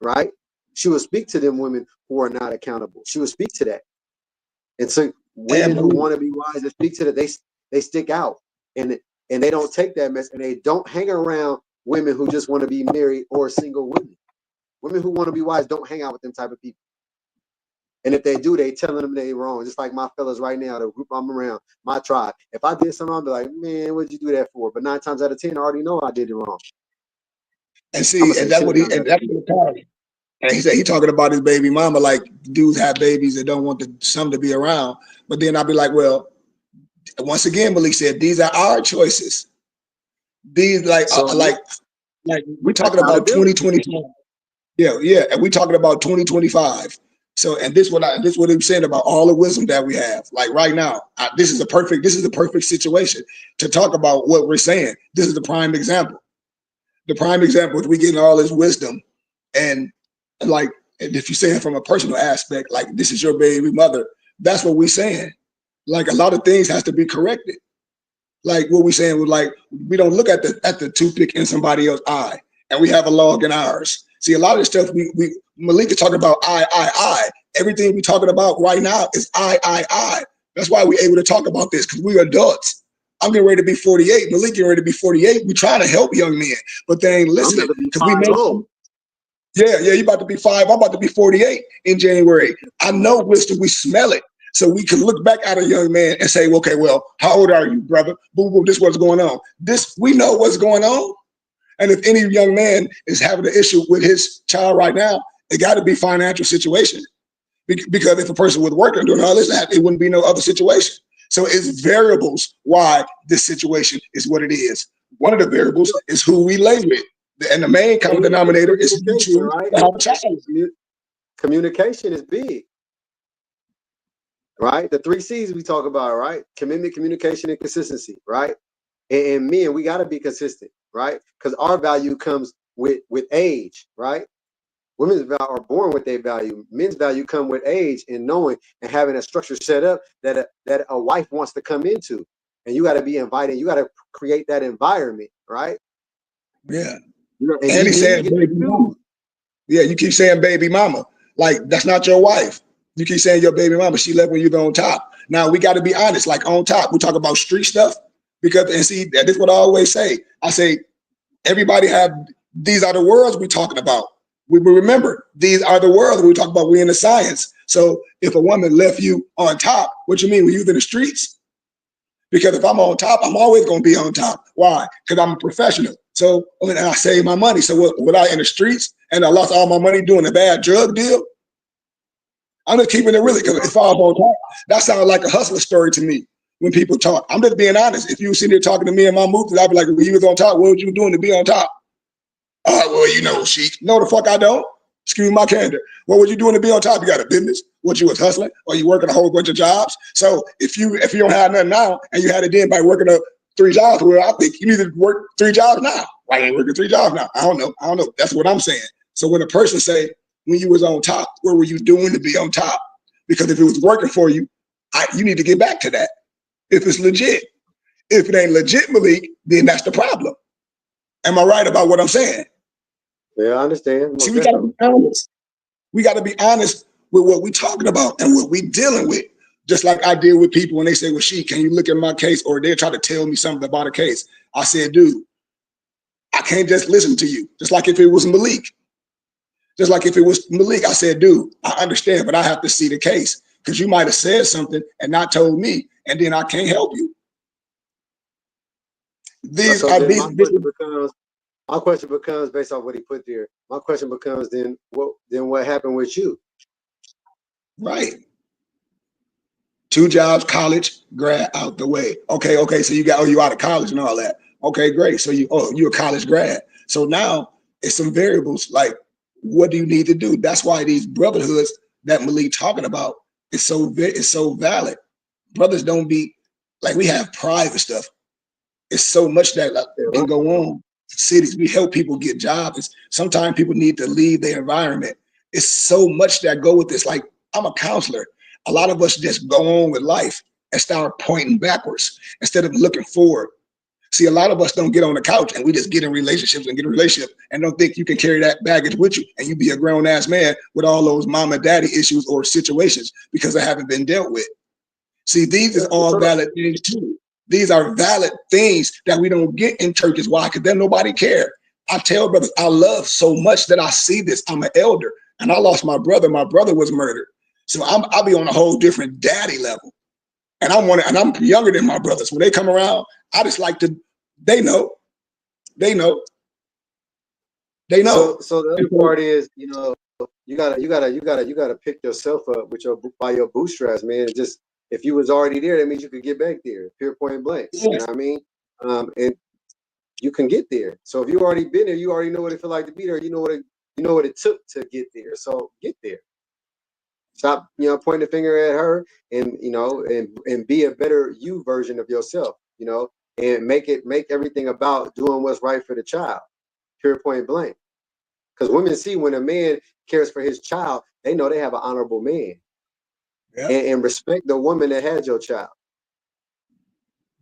right? She will speak to them women who are not accountable. She will speak to that. And so women who want to be wives and speak to that, they stick out and they don't take that mess, and they don't hang around women who just want to be married or single women. Women who want to be wives don't hang out with them type of people. And if they do, they telling them they wrong. Just like my fellas right now, the group I'm around, my tribe. If I did something, I'll be like, man, what'd you do that for? But 9 times out of 10, I already know I did it wrong. And see, and that's what he, and that's what Carly. And he said he talking about his baby mama, like dudes have babies that don't want some to be around. But then I'll be like, well, once again, Malik said, these are our choices. These like we're talking about 2025. Yeah, and we're talking about 2025. So, and this what I'm saying about all the wisdom that we have. Like right now, this is the perfect situation to talk about what we're saying. This is the prime example. The prime example is we getting all this wisdom, and like, and if you're saying from a personal aspect, like this is your baby mother, that's what we're saying. Like a lot of things has to be corrected. Like what we're saying was like we don't look at the toothpick in somebody else's eye, and we have a log in ours. See, a lot of the stuff we Malik is talking about I. Everything we're talking about right now is I. That's why we're able to talk about this, because we're adults. I'm getting ready to be 48. Malik getting ready to be 48. We're trying to help young men, but they ain't listening because we know. Yeah, you about to be 5. I'm about to be 48 in January. I know wisdom. We smell it. So we can look back at a young man and say, okay, well, how old are you, brother? Boom, boom, this is what's going on. We know what's going on. And if any young man is having an issue with his child right now, it got to be financial situation. Because if a person was working doing all this, it wouldn't be no other situation. So it's variables why this situation is what it is. One of the variables is who we lay with. And the main common denominator is mutual, right? Communication is big. Right? The 3 C's we talk about, right? Commitment, communication, and consistency, right? And men, we got to be consistent, right? Because our value comes with age, right? Women's value are born with their value. Men's value come with age and knowing and having a structure set up that a wife wants to come into. And you got to be invited. You got to create that environment, right? Yeah. And he said, baby mama. Yeah, you keep saying baby mama. Like, that's not your wife. You keep saying your baby mama. She left when you were on top. Now, we got to be honest. Like, on top, we talk about street stuff. Because, and see, that is what I always say. I say, everybody have, these are the worlds we're talking about. We remember, these are the worlds we talk about. We're in the science. So if a woman left you on top, what you mean? Were you in the streets? Because if I'm on top, I'm always going to be on top. Why? Because I'm a professional. So, and I save my money. So was I in the streets and I lost all my money doing a bad drug deal? I'm just keeping it really, because if I'm on top, that sounds like a hustler story to me when people talk. I'm just being honest. If you were sitting there talking to me in my movies, I'd be like, when you was on top, what were you doing to be on top? Well, you know, Sheik. No, the fuck I don't. Excuse my candor. What were you doing to be on top? You got a business? What, you was hustling? Or you working a whole bunch of jobs? So if you don't have nothing now and you had it then by working 3 jobs, well, I think you need to work 3 jobs now. Why ain't working 3 jobs now? I don't know. That's what I'm saying. So when a person say, when you was on top, what were you doing to be on top? Because if it was working for you, you need to get back to that. If it's legit. If it ain't legit, Malik, then that's the problem. Am I right about what I'm saying? Yeah, I understand. See, we got to be honest. We got to be honest with what we're talking about and what we're dealing with. Just like I deal with people when they say, well, Sheik, can you look at my case? Or they try to tell me something about a case. I said, dude, I can't just listen to you. Just like if it was Malik. Just like if it was Malik, I said, dude, I understand, but I have to see the case. Because you might have said something and not told me, and then I can't help you. These are these. My question becomes based off what he put there. My question becomes then what happened with you? Right. 2 jobs, college, grad out the way. Okay. So you out of college and all that. Okay, great. So you're a college grad. So now it's some variables like, what do you need to do? That's why these brotherhoods that Malik talking about is so valid. Brothers don't be like, we have private stuff. It's so much that can go on. Cities, we help people get jobs. Sometimes people need to leave their environment. It's so much that go with this. Like, I'm a counselor. A lot of us just go on with life and start pointing backwards instead of looking forward. See, a lot of us don't get on the couch and we just get in relationships and don't think you can carry that baggage with you and you be a grown ass man with all those mom and daddy issues or situations because they haven't been dealt with. See, these are all valid things too. These are valid things that we don't get in churches. Why? Because then nobody care. I tell brothers, I love so much that I see this. I'm an elder and I lost my brother. My brother was murdered. So I'll be on a whole different daddy level. And I'm younger than my brothers. When they come around, I just like to, they know. So the other part is, you gotta pick yourself up by your bootstraps, man. Just, if you was already there, that means you could get back there, pure point blank. Yes. You know what I mean? And you can get there. So if you already been there, you already know what it feels like to be there. You know what it took to get there. So get there. Stop, pointing the finger at her, and and be a better you version of yourself. And make everything about doing what's right for the child, pure point blank. Because women see when a man cares for his child, they know they have an honorable man. Yeah. And respect the woman that had your child.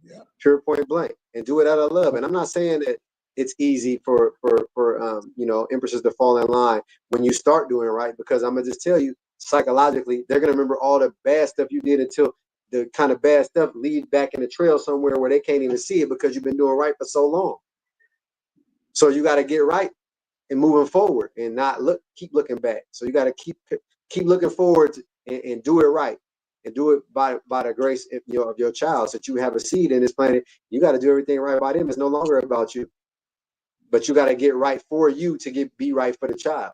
Yeah. Pure point blank. And do it out of love. And I'm not saying that it's easy for empresses to fall in line when you start doing it right, because I'm gonna just tell you, psychologically, they're gonna remember all the bad stuff you did until the kind of bad stuff leads back in the trail somewhere where they can't even see it because you've been doing right for so long. So you got to get right and moving forward and not keep looking back. So you got to keep looking forward and do it right, and do it by the grace of your child. So that you have a seed in this planet. You got to do everything right by them. It's no longer about you, but you got to get right for you to be right for the child.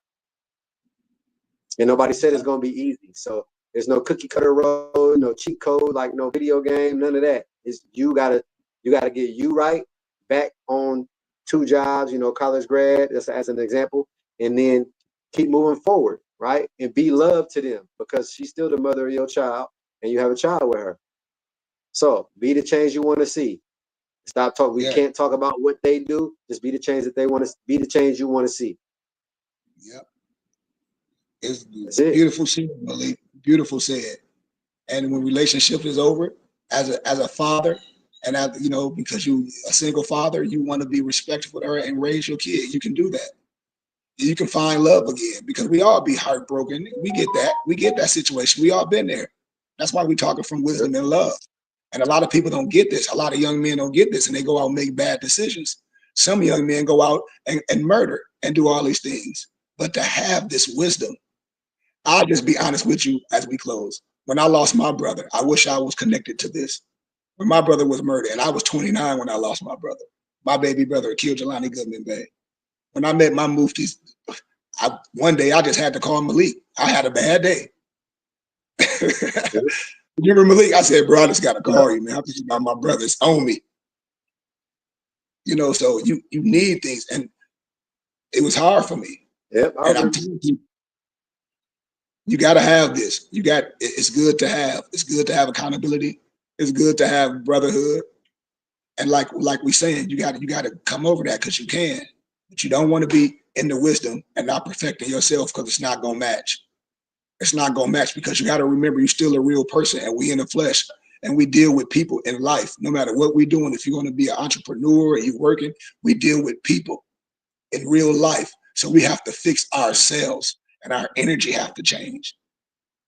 And nobody said it's going to be easy. So there's no cookie cutter road, no cheat code, like no video game, none of that. It's you gotta get you right, back on 2 jobs, college grad, as an example, and then keep moving forward, right? And be love to them, because she's still the mother of your child and you have a child with her. So be the change you want to see. Stop talking. We can't talk about what they do. Just be the change that they want to be, the change you want to see. Yep. It's beautiful said, Malik. Beautiful said. And when relationship is over, as a father, and because you a single father, you want to be respectful to her and raise your kid. You can do that. You can find love again, because we all be heartbroken. We get that. We get that situation. We all been there. That's why we talking from wisdom and love. And a lot of people don't get this. A lot of young men don't get this, and they go out and make bad decisions. Some young men go out and murder and do all these things. But to have this wisdom, I'll just be honest with you as we close. When I lost my brother, I wish I was connected to this. When my brother was murdered, and I was 29 when I lost my brother. My baby brother killed Jelani Goodman Bay. When I met my muftis, one day I just had to call Malik. I had a bad day. You remember Malik? I said, bro, I just got to call you, man. I'm thinking about my brothers on me. You know, so you need things. And it was hard for me. Yep. And I'm telling you, you got to have this. It's good to have. It's good to have accountability. It's good to have brotherhood. And like we saying, you got to come over that, because you can. But you don't want to be in the wisdom and not perfecting yourself, because it's not going to match. It's not going to match, because you got to remember you're still a real person, and we in the flesh, and we deal with people in life. No matter what we're doing, if you're going to be an entrepreneur or you're working, we deal with people in real life. So we have to fix ourselves, and our energy have to change.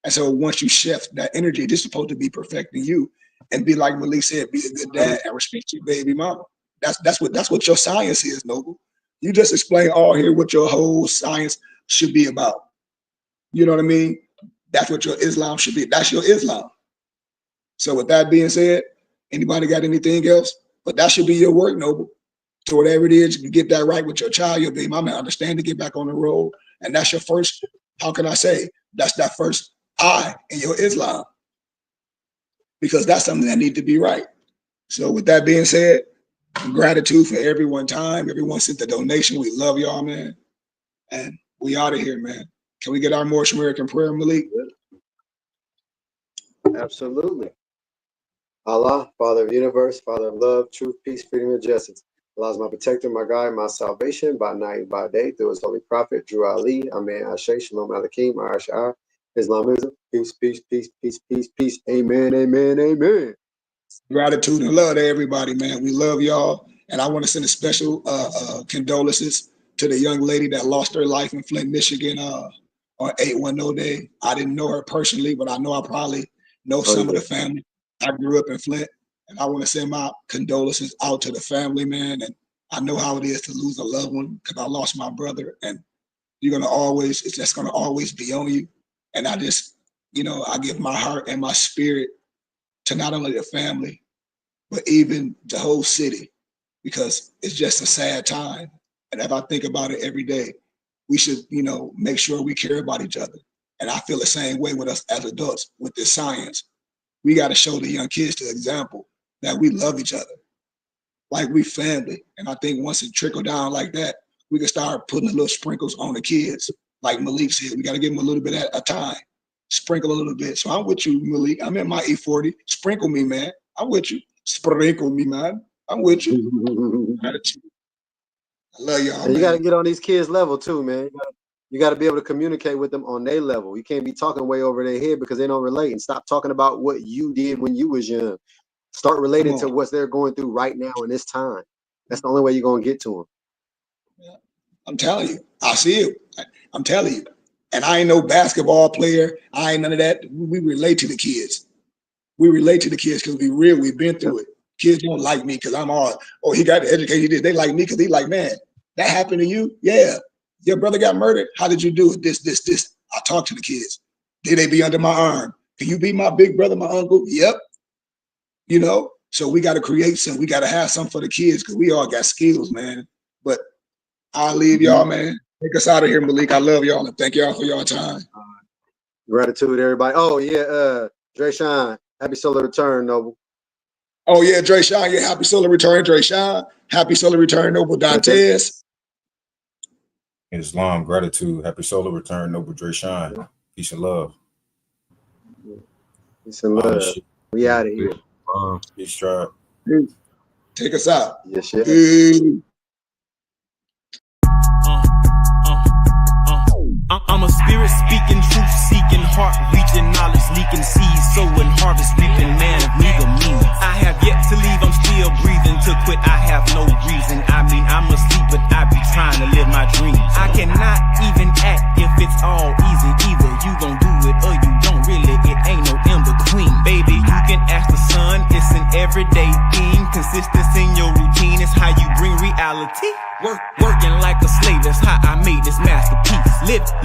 And so once you shift that energy, this is supposed to be perfecting you, and be like Malik said, be a good dad and respect your baby mama. That's what your science is, Noble. You just explain all here what your whole science should be about. You know what I mean? That's what your Islam should be. That's your Islam. So with that being said, anybody got anything else? But that should be your work, Noble. So whatever it is, you get that right with your child, your baby mama, understand to get back on the road. And that's your first, how can I say, that's that first I in your Islam. Because that's something that needs to be right. So with that being said, gratitude for everyone time. Everyone sent the donation. We love y'all, man. And we out of here, man. Can we get our Moorish American prayer, Malik? Absolutely. Allah, Father of the universe, Father of love, truth, peace, freedom, and justice. Allah is my protector, my guide, my salvation, by night and by day, through his holy prophet, Drew Ali, Amen, Ashay, Shalom Alakim, Ash'ar, Islamism, peace, peace, peace, peace, peace, peace. Amen, amen, amen. Gratitude and love to everybody, man. We love y'all. And I want to send a special condolences to the young lady that lost her life in Flint, Michigan on 810 day. I didn't know her personally, but I know I probably know some of the family. I grew up in Flint, and I want to send my condolences out to the family, man. And I know how it is to lose a loved one, because I lost my brother, and you're going to always, it's just going to always be on you. And I just, you know, I give my heart and my spirit to not only the family, but even the whole city, because it's just a sad time. And if I think about it every day, we should, you know, make sure we care about each other. And I feel the same way with us as adults with this science. We got to show the young kids the example that we love each other, like we family. And I think once it trickle down like that, we can start putting the little sprinkles on the kids. Like Malik said, we got to give them a little bit at a time. Sprinkle a little bit. So I'm with you, Malik. I'm in my E40. Sprinkle me, man. I'm with you. Sprinkle me, man. I'm with you. Gratitude. I love y'all. And you got to get on these kids' level too, man. You got to be able to communicate with them on their level. You can't be talking way over their head because they don't relate. And stop talking about what you did when you was young. Start relating to what they're going through right now in this time. That's the only way you're going to get to them. Yeah. I'm telling you. I see it. I'm telling you. And I ain't no basketball player. I ain't none of that. We relate to the kids. We relate to the kids because we real. We've been through it. Kids don't like me because I'm all, oh, he got educated. They like me because he like, man, that happened to you? Yeah. Your brother got murdered. How did you do it? This. I talk to the kids. Did they be under my arm? Can you be my big brother, my uncle? Yep. You know, so we got to create some. We got to have some for the kids because we all got skills, man. But I'll leave y'all, man. Take us out of here, Malik. I love y'all and thank y'all for your time. Gratitude, everybody. Oh, yeah. Dre Shine, happy solar return, Noble. Oh, yeah, Dre Shine. Yeah, happy solar return, Dre Shine. Happy solar return, Noble Dantes. Islam, gratitude. Happy solar return, Noble Dre Shine. Peace and love. Peace and love. We out of here. Peace, tribe. Take us out. Yes, yes. I'm a spirit speaking, truth seeking, heart reaching, knowledge leaking, seeds sowing, harvest reaping, man of neither means. I have yet to leave, I'm still breathing. To quit, I have no reason. I mean, I'm asleep, but I be trying to live my dream. I cannot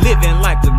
living like a